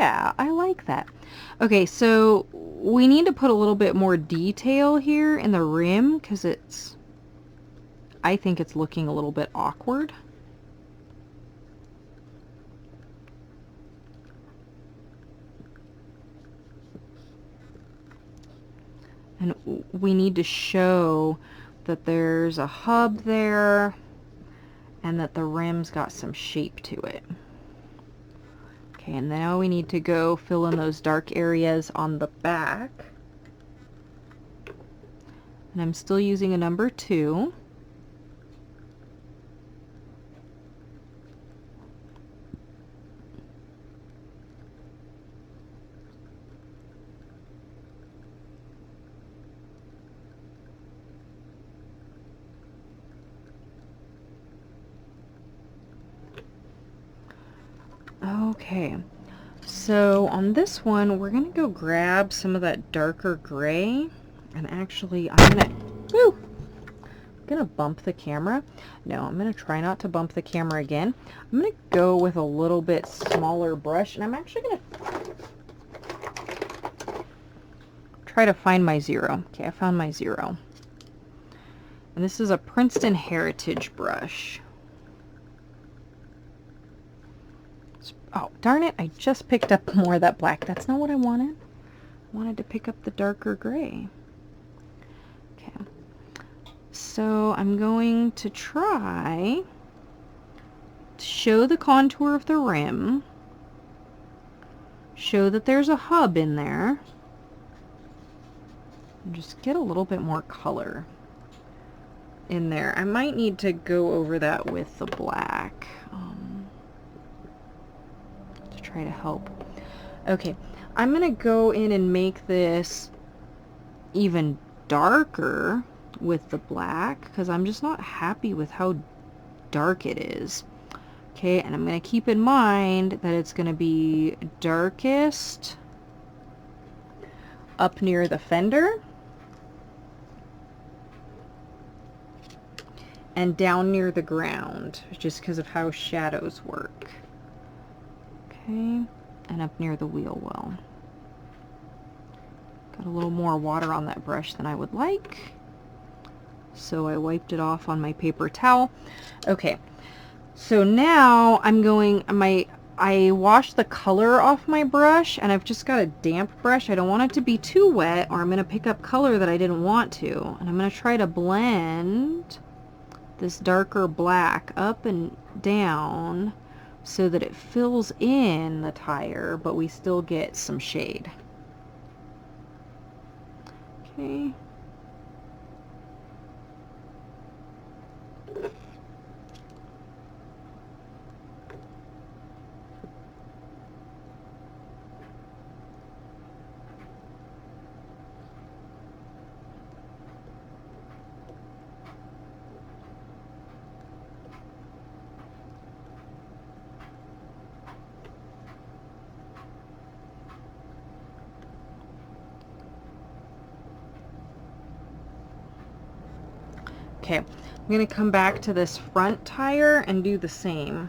Yeah, I like that. Okay, so we need to put a little bit more detail here in the rim because I think it's looking a little bit awkward. And we need to show that there's a hub there and that the rim's got some shape to it. Okay, and now we need to go fill in those dark areas on the back. And I'm still using a number 2. Okay, so on this one, we're gonna go grab some of that darker gray, and actually I'm gonna bump the camera. No, I'm gonna try not to bump the camera again. I'm gonna go with a little bit smaller brush, and I'm actually gonna try to find my 0. Okay, I found my 0. And this is a Princeton Heritage brush. Oh, darn it, I just picked up more of that black. That's not what I wanted. I wanted to pick up the darker gray. Okay. So I'm going to try to show the contour of the rim, show that there's a hub in there, and just get a little bit more color in there. I might need to go over that with the black to try to help. Okay, I'm gonna go in and make this even darker with the black because I'm just not happy with how dark it is. Okay, and I'm going to keep in mind that it's going to be darkest up near the fender and down near the ground, just because of how shadows work. Okay, and up near the wheel well. Got a little more water on that brush than I would like, so I wiped it off on my paper towel. Okay, so now I'm going, I washed the color off my brush, and I've just got a damp brush. I don't want it to be too wet, or I'm going to pick up color that I didn't want to. And I'm going to try to blend this darker black up and down so that it fills in the tire, but we still get some shade. Okay. Okay, I'm going to come back to this front tire and do the same.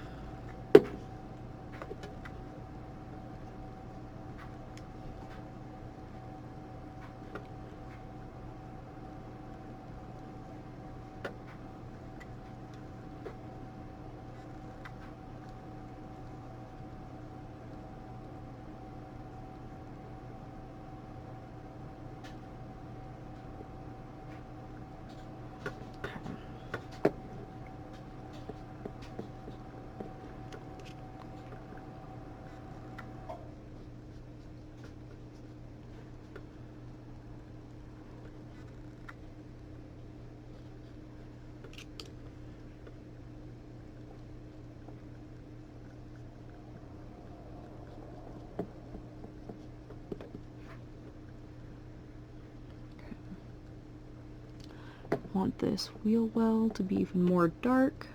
Want this wheel well to be even more dark.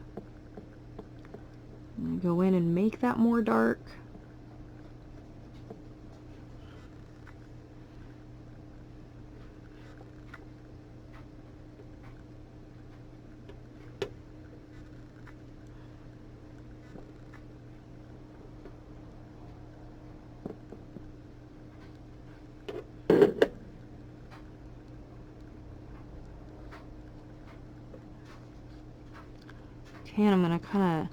I'm going to go in and make that more dark. Okay, and I'm going to kind of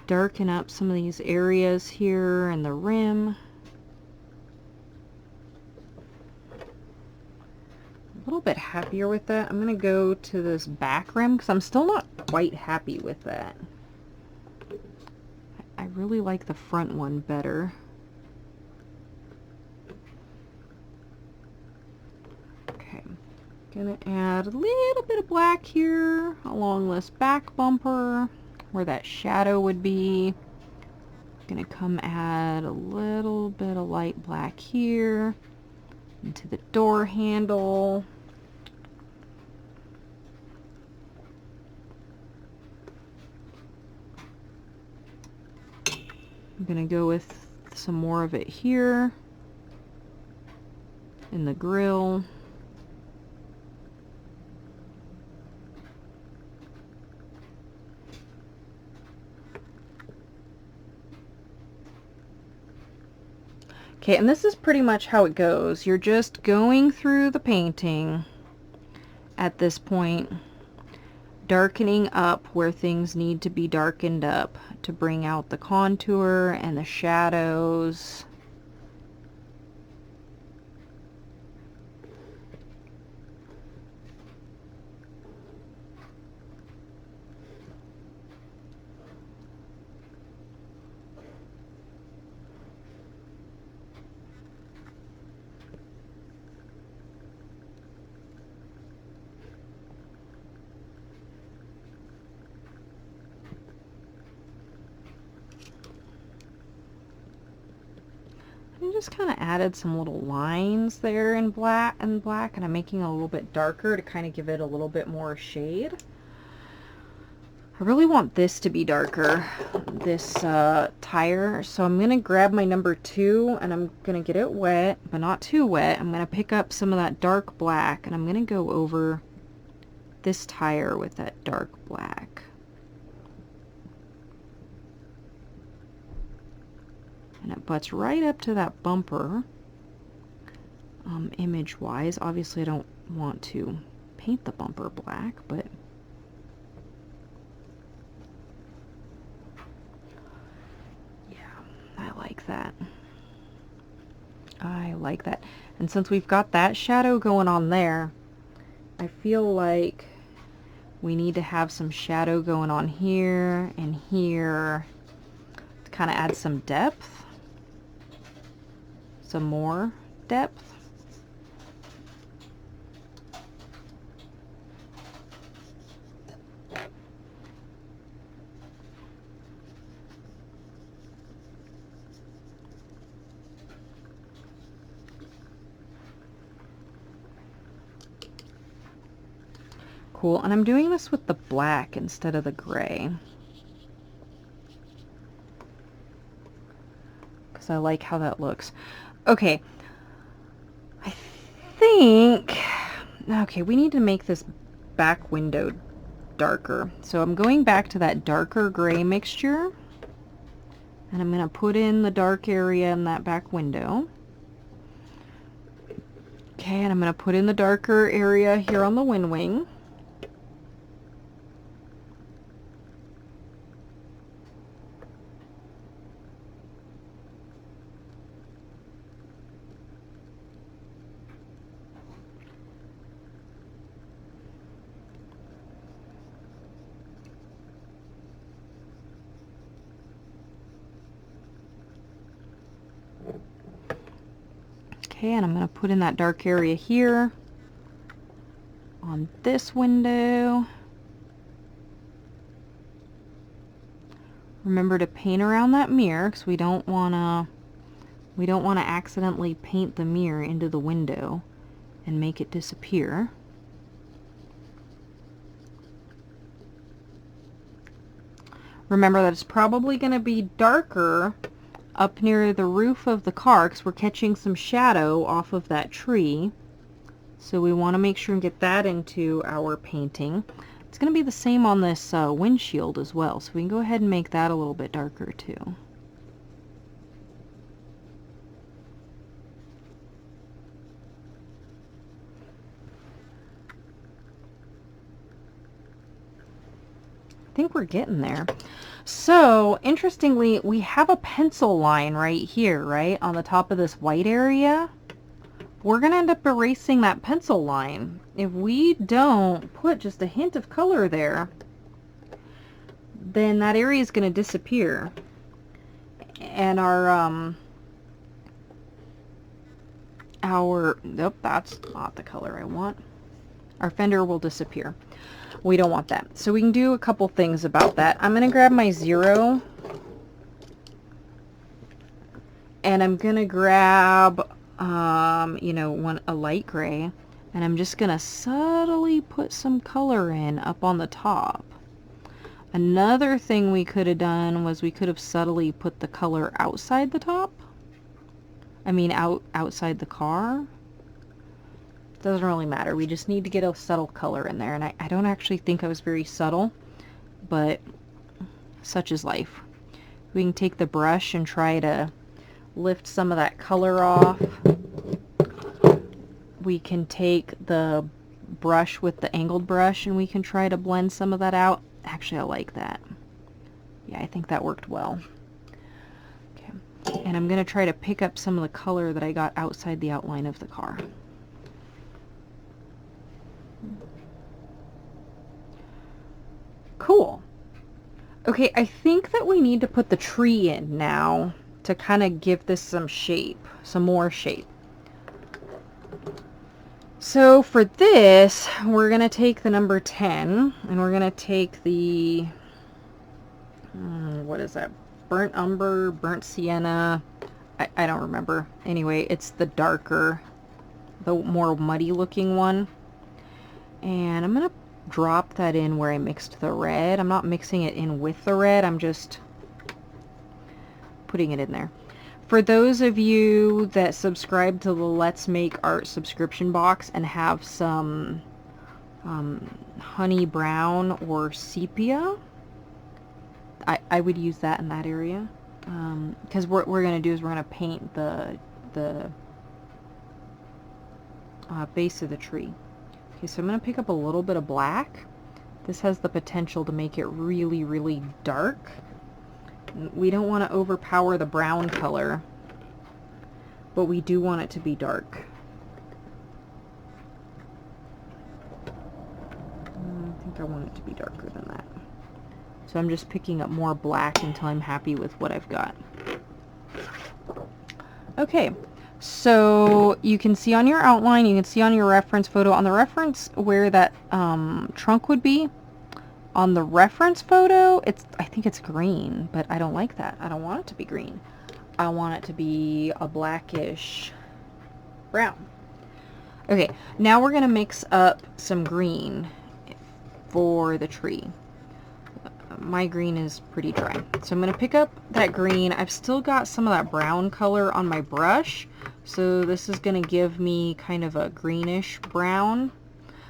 darken up some of these areas here and the rim. A little bit happier with that. I'm going to go to this back rim because I'm still not quite happy with that. I really like the front one better. Okay, gonna add a little bit of black here along this back bumper where that shadow would be. Gonna come add a little bit of light black here into the door handle. I'm gonna go with some more of it here in the grill. Okay, and this is pretty much how it goes. You're just going through the painting at this point, darkening up where things need to be darkened up to bring out the contour and the shadows. I just kind of added some little lines there in black, and I'm making it a little bit darker to kind of give it a little bit more shade. I really want this to be darker, this tire, so I'm going to grab my number 2 and I'm going to get it wet, but not too wet. I'm going to pick up some of that dark black and I'm going to go over this tire with that dark black. And it butts right up to that bumper, image-wise. Obviously I don't want to paint the bumper black, but I like that. I like that. And since we've got that shadow going on there, I feel like we need to have some shadow going on here and here to kind of add some depth, some more depth. Cool, and I'm doing this with the black instead of the gray because I like how that looks. Okay, I think, okay, we need to make this back window darker. So I'm going back to that darker gray mixture and I'm going to put in the dark area in that back window. Okay, and I'm going to put in the darker area here on the wind wing. Okay, and I'm going to put in that dark area here on this window. Remember to paint around that mirror because we don't want to accidentally paint the mirror into the window and make it disappear. Remember that it's probably going to be darker up near the roof of the car because we're catching some shadow off of that tree. So we want to make sure and get that into our painting. It's going to be the same on this windshield as well, so we can go ahead and make that a little bit darker too. think we're getting there. So, interestingly, we have a pencil line right here, right, on the top of this white area. We're going to end up erasing that pencil line. If we don't put just a hint of color there, then that area is going to disappear. And nope, that's not the color I want. Our fender will disappear. We don't want that. So we can do a couple things about that. I'm going to grab my 0. And I'm going to grab, you know, a light gray. And I'm just going to subtly put some color in up on the top. Another thing we could have done was we could have subtly put the color outside the top. I mean, outside the car. Doesn't really matter. We just need to get a subtle color in there. And I don't actually think I was very subtle, but such is life. We can take the brush and try to lift some of that color off. We can take the brush with the angled brush and we can try to blend some of that out. Actually, I like that. Yeah, I think that worked well. Okay. And I'm going to try to pick up some of the color that I got outside the outline of the car. Cool. Okay, I think that we need to put the tree in now to kind of give this some shape, some more shape. So for this, we're going to take the number 10 and we're going to take the, what is that? Burnt umber, burnt sienna. I don't remember. Anyway, it's the darker, the more muddy looking one. And I'm going to drop that in where I mixed the red. I'm not mixing it in with the red. I'm just putting it in there. For those of you that subscribe to the Let's Make Art subscription box and have some honey brown or sepia, I would use that in that area. Because what we're going to do is we're going to paint the base of the tree. Okay, so I'm going to pick up a little bit of black. This has the potential to make it really, really dark. We don't want to overpower the brown color, but we do want it to be dark. I think I want it to be darker than that. So I'm just picking up more black until I'm happy with what I've got. Okay, so you can see on your outline, you can see on your reference photo, on the reference where that trunk would be. On the reference photo, I think it's green, but I don't like that. I don't want it to be green. I want it to be a blackish brown. Okay, now we're going to mix up some green for the tree. My green is pretty dry. So I'm going to pick up that green. I've still got some of that brown color on my brush. So this is going to give me kind of a greenish brown.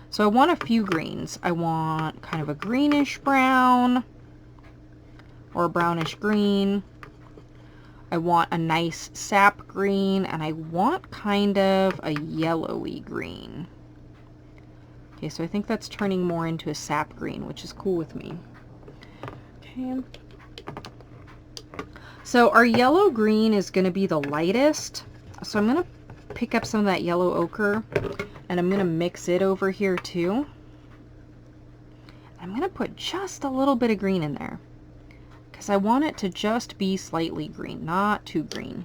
So I want a few greens. I want kind of a greenish brown or a brownish green. I want a nice sap green, and I want kind of a yellowy green. Okay, so I think that's turning more into a sap green, which is cool with me. Okay. So our yellow green is going to be the lightest. So I'm going to pick up some of that yellow ochre, and I'm going to mix it over here too. I'm going to put just a little bit of green in there because I want it to just be slightly green, not too green.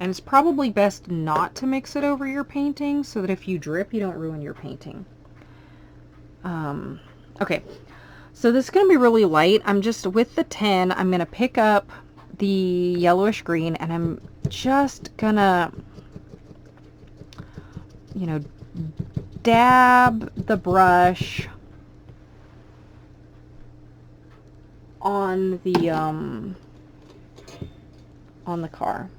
And it's probably best not to mix it over your painting so that if you drip, you don't ruin your painting. Okay, so this is going to be really light. I'm just, with the 10, I'm going to pick up the yellowish green, and I'm just going to, you know, dab the brush on the car.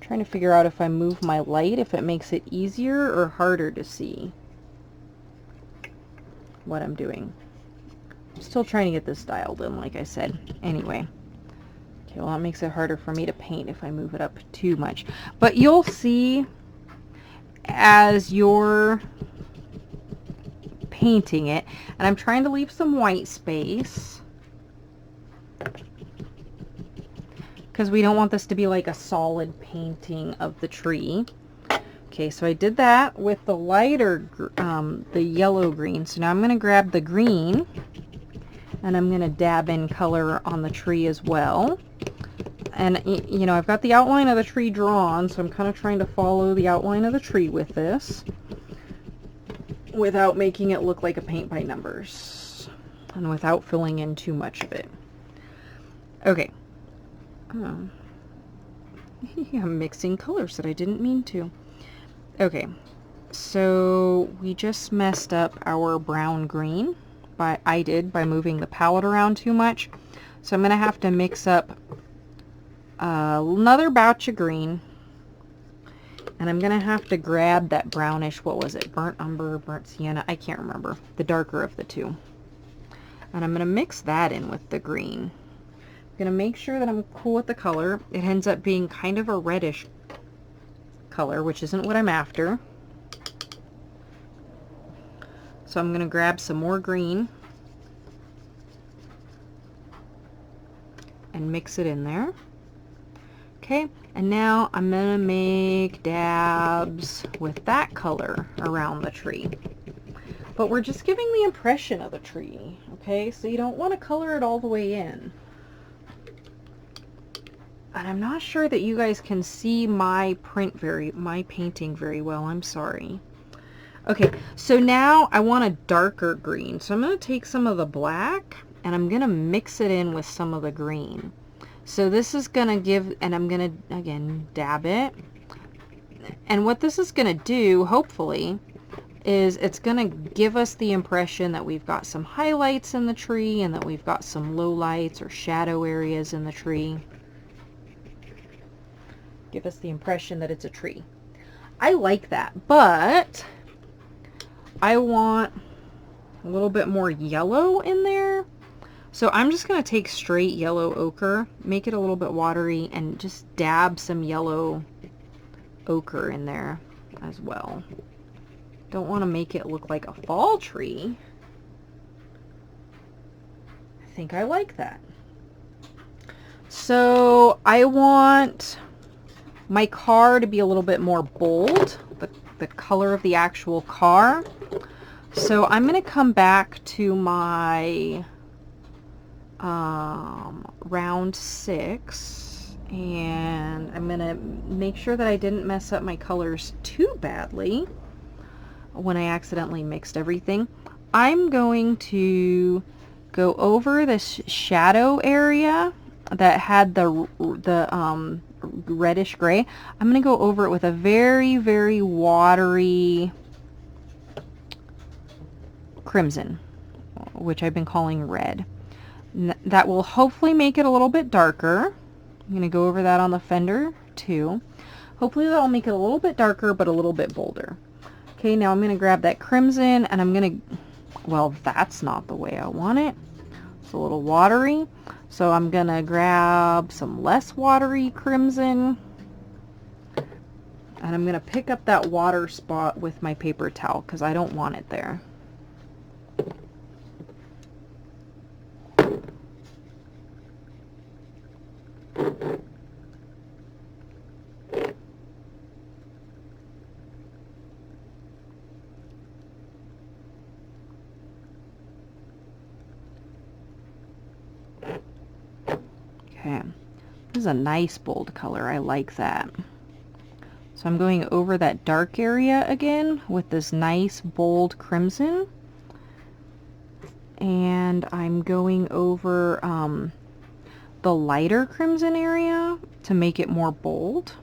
Trying to figure out if I move my light, if it makes it easier or harder to see what I'm doing. I'm still trying to get this dialed in, like I said. Anyway. Okay, well, that makes it harder for me to paint if I move it up too much. But you'll see, as you're painting it, and I'm trying to leave some white space because we don't want this to be like a solid painting of the tree. Okay, so I did that with the lighter, the yellow green. So now I'm going to grab the green and I'm going to dab in color on the tree as well. And, you know, I've got the outline of the tree drawn, so I'm kind of trying to follow the outline of the tree with this without making it look like a paint by numbers and without filling in too much of it. Okay. I'm mixing colors that I didn't mean to. Okay, so we just messed up our brown green. I did by moving the palette around too much. So I'm going to have to mix up another batch of green. And I'm going to have to grab that brownish, what was it? Burnt umber, burnt sienna, I can't remember. The darker of the two. And I'm going to mix that in with the green. I'm going to make sure that I'm cool with the color. It ends up being kind of a reddish color, which isn't what I'm after. So I'm going to grab some more green and mix it in there. Okay, and now I'm going to make dabs with that color around the tree. But we're just giving the impression of the tree, okay? So you don't want to color it all the way in. And I'm not sure that you guys can see my painting very well. I'm sorry. Okay, so now I want a darker green. So I'm going to take some of the black and I'm going to mix it in with some of the green. So this is going to give, and I'm going to, again, dab it. And what this is going to do, hopefully, is it's going to give us the impression that we've got some highlights in the tree and that we've got some lowlights or shadow areas in the tree. Give us the impression that it's a tree. I like that, but I want a little bit more yellow in there. So I'm just going to take straight yellow ochre, make it a little bit watery, and just dab some yellow ochre in there as well. Don't want to make it look like a fall tree. I think I like that. So I want my car to be a little bit more bold, the color of the actual car. So I'm going to come back to my round 6 and I'm going to make sure that I didn't mess up my colors too badly when I accidentally mixed everything. I'm going to go over this shadow area that had the reddish gray. I'm going to go over it with a very, very watery crimson, which I've been calling red. That will hopefully make it a little bit darker. I'm going to go over that on the fender too. Hopefully that'll make it a little bit darker but a little bit bolder. Okay, now I'm going to grab that crimson and I'm going to, well, that's not the way I want it. It's a little watery. So I'm going to grab some less watery crimson and I'm going to pick up that water spot with my paper towel because I don't want it there. Okay, this is a nice bold color. I like that. So I'm going over that dark area again with this nice bold crimson. And I'm going over the lighter crimson area to make it more bold.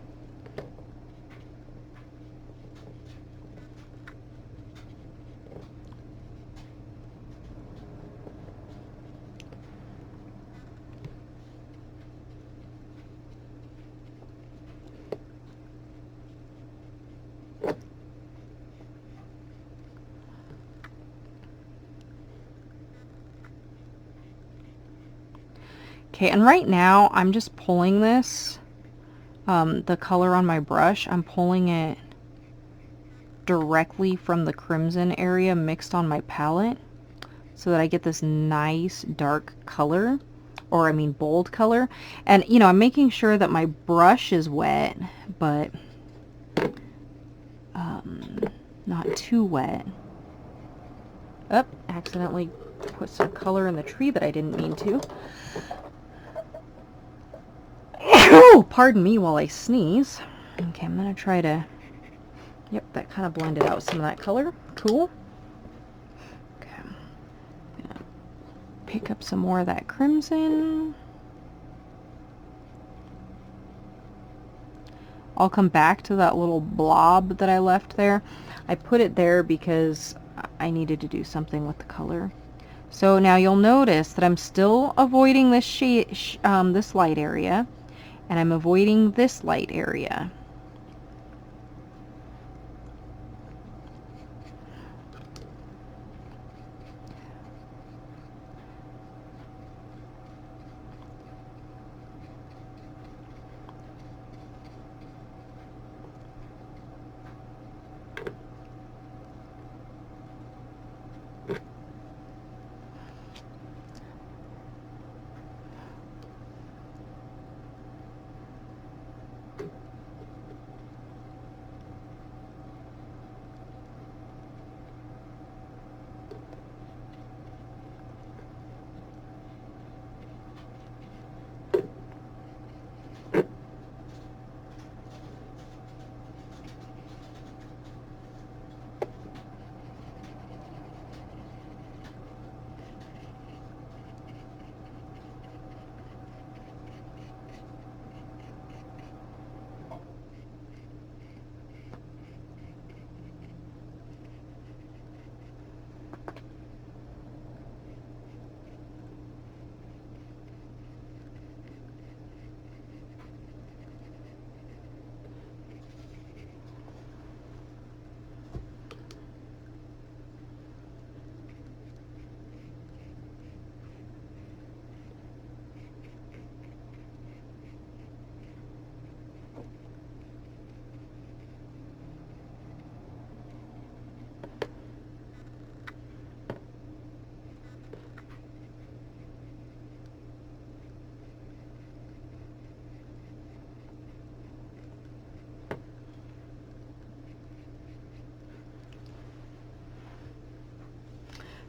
Okay, and right now I'm just pulling this, the color on my brush, I'm pulling it directly from the crimson area mixed on my palette so that I get this nice dark color, or I mean bold color. And you know, I'm making sure that my brush is wet, but not too wet. Oh, accidentally put some color in the tree that I didn't mean to. Oh, pardon me while I sneeze. Okay, I'm gonna try to, yep, that kind of blended out some of that color. Cool. Okay, I'm gonna pick up some more of that crimson. I'll come back to that little blob that I left there. I put it there because I needed to do something with the color. So now you'll notice that I'm still avoiding this this light area, and I'm avoiding this light area.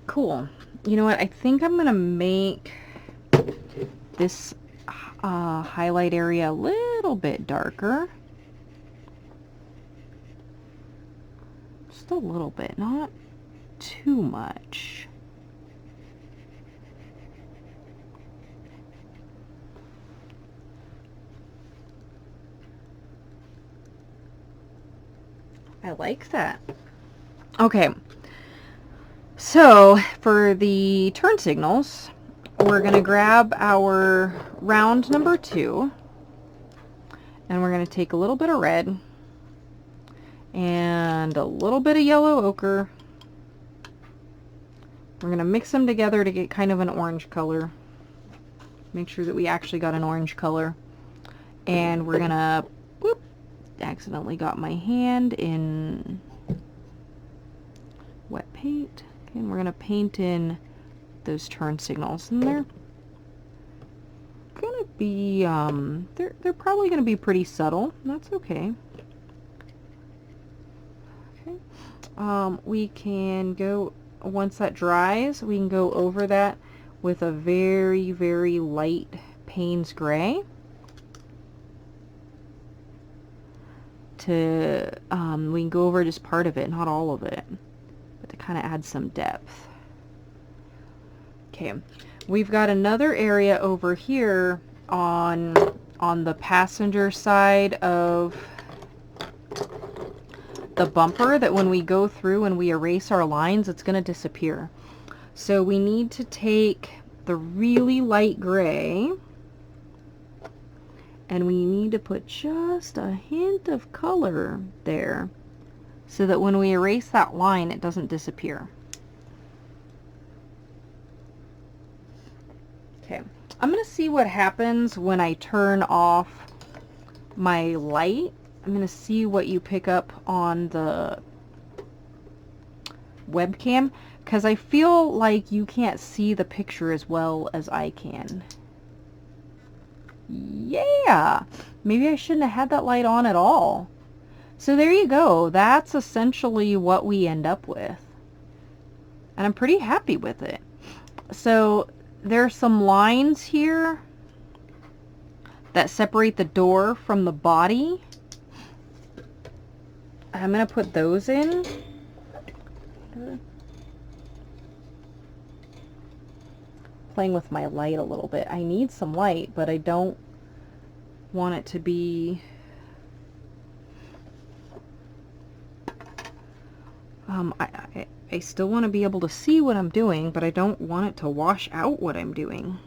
Cool. You know what? I think I'm going to make this highlight area a little bit darker. Just a little bit, not too much. I like that. Okay. So for the turn signals, we're going to grab our round number 2, and we're going to take a little bit of red and a little bit of yellow ochre. We're going to mix them together to get kind of an orange color. Make sure that we actually got an orange color. And we're going to, whoop, accidentally got my hand in wet paint. Okay, and we're going to paint in those turn signals, and they're going to be, they're probably going to be pretty subtle. That's okay. Okay. We can go, once that dries, we can go over that with a very, very light Payne's Gray to, we can go over just part of it, not all of it, but to kind of add some depth. Okay, we've got another area over here on the passenger side of the bumper that when we go through and we erase our lines, it's going to disappear. So we need to take the really light gray, and we need to put just a hint of color there so that when we erase that line, it doesn't disappear. Okay, I'm going to see what happens when I turn off my light. I'm going to see what you pick up on the webcam because I feel like you can't see the picture as well as I can. Yeah, maybe I shouldn't have had that light on at all. So there you go. That's essentially what we end up with. And I'm pretty happy with it. So there's some lines here that separate the door from the body. I'm going to put those in. Playing with my light a little bit. I need some light, but I don't want it to be I still want to be able to see what I'm doing, but I don't want it to wash out what I'm doing.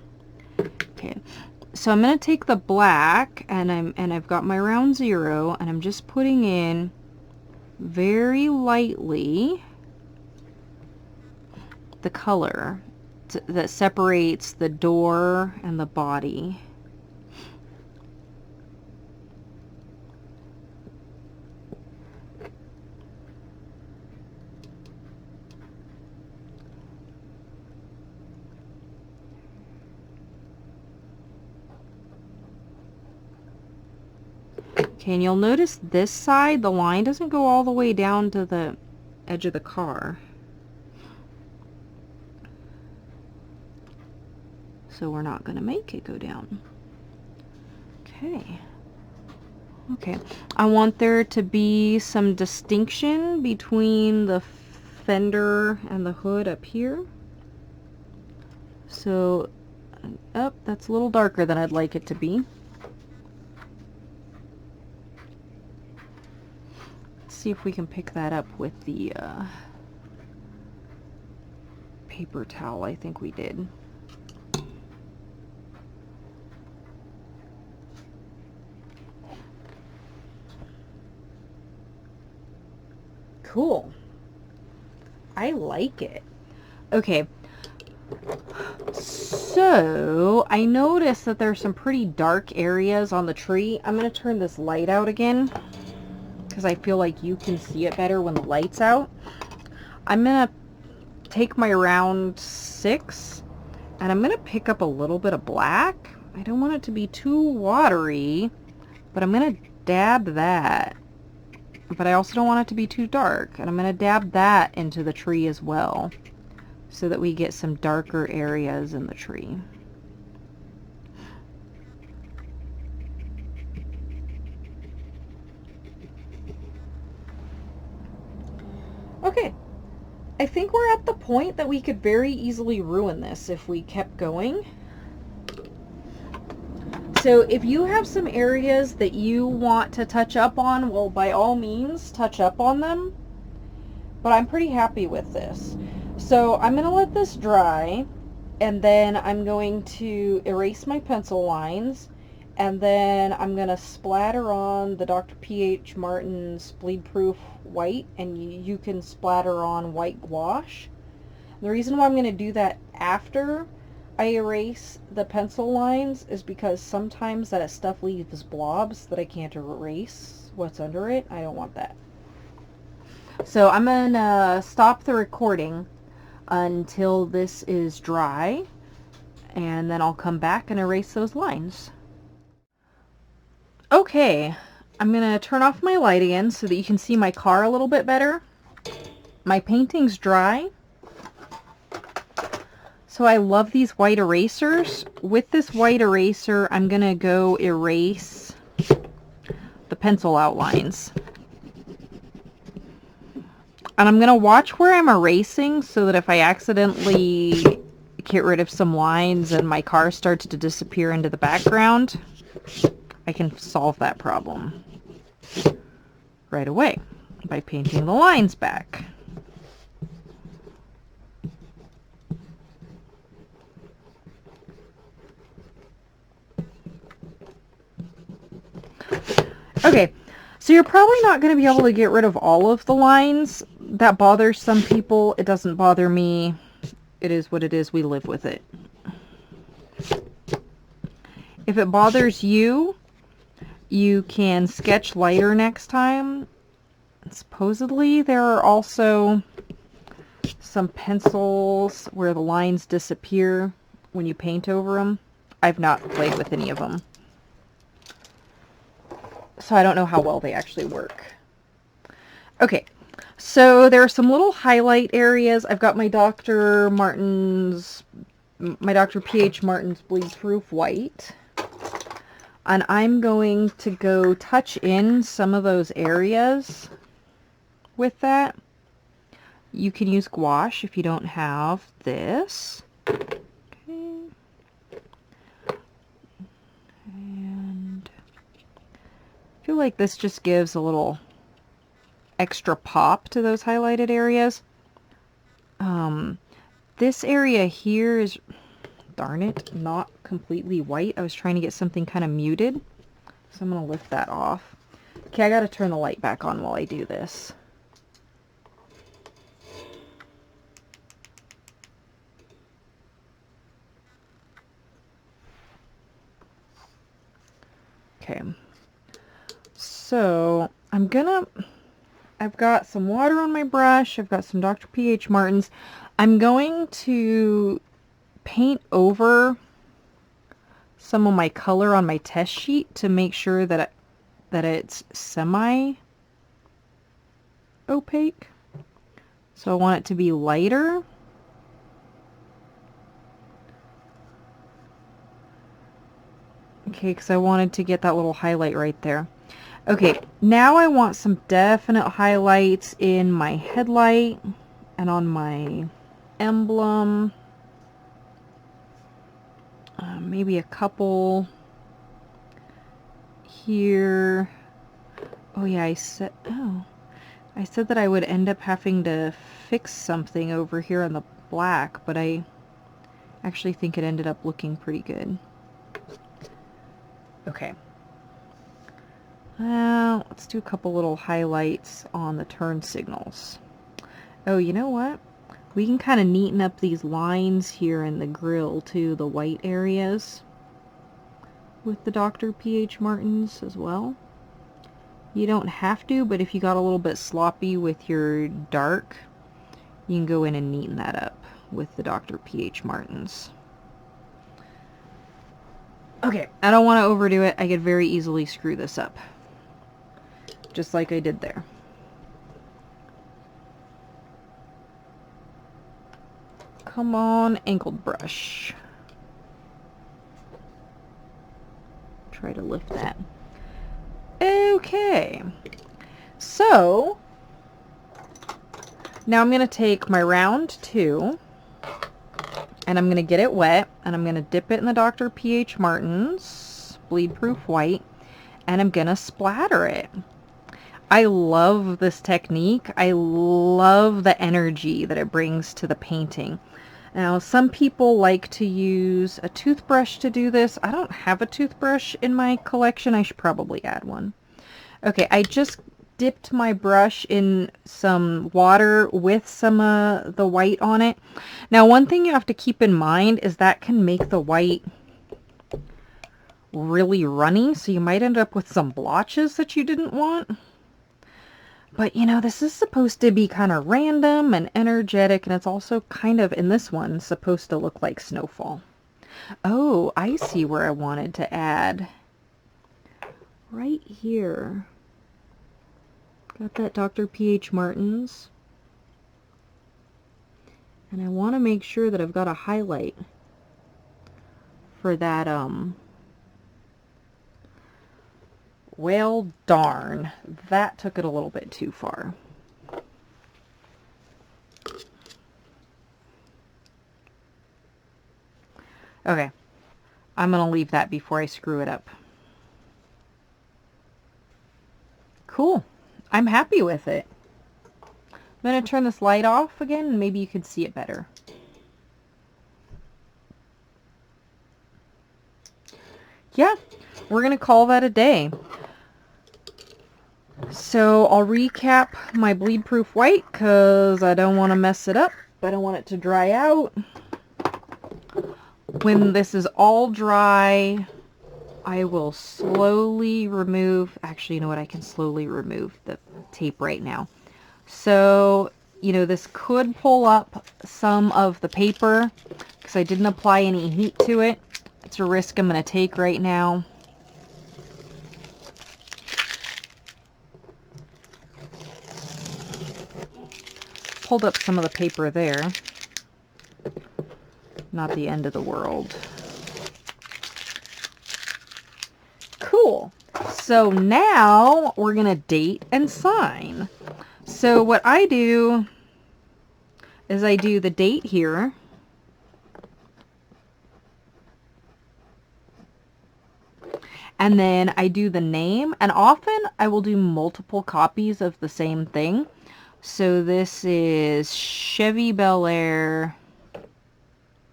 Okay, so I'm going to take the black, and I've got my round 0, and I'm just putting in very lightly the color that separates the door and the body. Okay, and you'll notice this side, the line doesn't go all the way down to the edge of the car. So we're not going to make it go down. Okay. Okay. I want there to be some distinction between the fender and the hood up here. So, that's a little darker than I'd like it to be. Let's see if we can pick that up with the paper towel. I think we did. Cool. I like it. Okay. So, I noticed that there's some pretty dark areas on the tree. I'm going to turn this light out again because I feel like you can see it better when the light's out. I'm going to take my round 6 and I'm going to pick up a little bit of black. I don't want it to be too watery, but I'm going to dab that. But I also don't want it to be too dark, and I'm going to dab that into the tree as well so that we get some darker areas in the tree. Okay, I think we're at the point that we could very easily ruin this if we kept going. So if you have some areas that you want to touch up on, well, by all means, touch up on them. But I'm pretty happy with this. So I'm going to let this dry, and then I'm going to erase my pencil lines, and then I'm going to splatter on the Dr. P.H. Martin's Bleed Proof White, and you can splatter on white gouache. The reason why I'm going to do that after I erase the pencil lines is because sometimes that stuff leaves blobs that I can't erase what's under it. I don't want that. So I'm going to stop the recording until this is dry, and then I'll come back and erase those lines. Okay, I'm going to turn off my light again so that you can see my car a little bit better. My painting's dry. So I love these white erasers. With this white eraser, I'm going to go erase the pencil outlines. And I'm going to watch where I'm erasing so that if I accidentally get rid of some lines and my car starts to disappear into the background, I can solve that problem right away by painting the lines back. Okay, so you're probably not going to be able to get rid of all of the lines. That bothers some people. It doesn't bother me. It is what it is. We live with it. If it bothers you, you can sketch lighter next time. Supposedly there are also some pencils where the lines disappear when you paint over them. I've not played with any of them, so I don't know how well they actually work. Okay, so there are some little highlight areas. I've got my Dr. P.H. Martin's Bleed Proof White. And I'm going to go touch in some of those areas with that. You can use gouache if you don't have this. Okay. And I feel like this just gives a little extra pop to those highlighted areas. This area here is, darn it, not completely white. I was trying to get something kind of muted, so I'm going to lift that off. Okay, I got to turn the light back on while I do this. Okay, so I've got some water on my brush. I've got some Dr. P.H. Martin's. I'm going to paint over some of my color on my test sheet to make sure that it's semi-opaque. So I want it to be lighter. Okay, because I wanted to get that little highlight right there. Okay, now I want some definite highlights in my headlight and on my emblem. Maybe a couple here. Oh yeah, I said that I would end up having to fix something over here on the black, but I actually think it ended up looking pretty good. Okay. Well, let's do a couple little highlights on the turn signals. Oh, you know what? We can kind of neaten up these lines here in the grill too, the white areas, with the Dr. P.H. Martin's as well. You don't have to, but if you got a little bit sloppy with your dark, you can go in and neaten that up with the Dr. P.H. Martin's. Okay, I don't want to overdo it. I could very easily screw this up, just like I did there. Come on, angled brush. Try to lift that. Okay, so now I'm going to take my round 2 and I'm going to get it wet and I'm going to dip it in the Dr. P.H. Martin's Bleed Proof White and I'm going to splatter it. I love this technique. I love the energy that it brings to the painting. Now, some people like to use a toothbrush to do this. I don't have a toothbrush in my collection. I should probably add one. Okay, I just dipped my brush in some water with some of the white on it. Now, one thing you have to keep in mind is that can make the white really runny, so you might end up with some blotches that you didn't want. But, you know, this is supposed to be kind of random and energetic, and it's also kind of, in this one, supposed to look like snowfall. Oh, I see where I wanted to add. Right here. Got that Dr. P.H. Martin's. And I want to make sure that I've got a highlight for that, well, darn. That took it a little bit too far. Okay. I'm going to leave that before I screw it up. Cool. I'm happy with it. I'm going to turn this light off again and maybe you can see it better. Yeah, we're going to call that a day. So I'll recap my bleed proof white because I don't want to mess it up. I don't want it to dry out. When this is all dry, I will slowly remove, actually, you know what, I can slowly remove the tape right now. So you know, this could pull up some of the paper because I didn't apply any heat to it. It's a risk I'm going to take right now. Pulled up some of the paper there. Not the end of the world. Cool. So now we're going to date and sign. So what I do is I do the date here. And then I do the name, and often I will do multiple copies of the same thing. So this is Chevy Bell Air.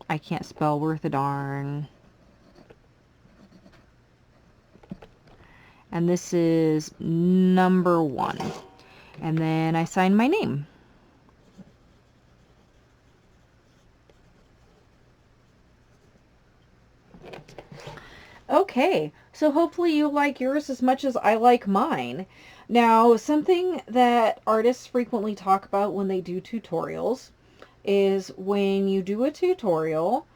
I can't spell worth a darn. And this is number 1. And then I sign my name. Okay, so hopefully you like yours as much as I like mine. Now, something that artists frequently talk about when they do tutorials is when you do a tutorial,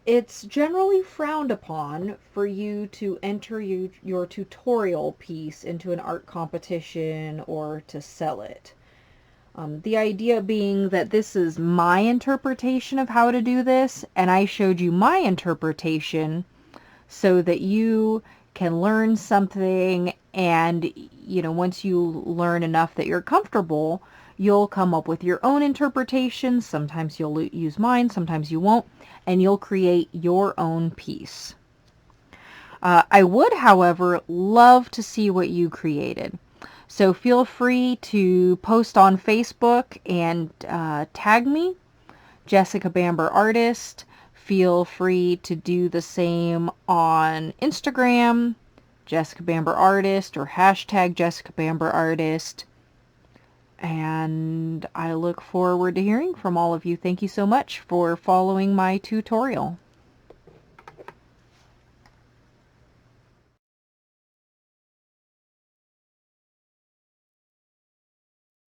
it's generally frowned upon for you to enter your tutorial piece into an art competition or to sell it. The idea being that this is my interpretation of how to do this, and I showed you my interpretation so that you can learn something, and you know, once you learn enough that you're comfortable, you'll come up with your own interpretation. Sometimes you'll use mine, sometimes you won't, and you'll create your own piece. I would, however, love to see what you created. So feel free to post on Facebook and tag me, Jessica Bamber Artist. Feel free to do the same on Instagram, Jessica Bamber Artist, or hashtag Jessica Bamber Artist. And I look forward to hearing from all of you. Thank you so much for following my tutorial.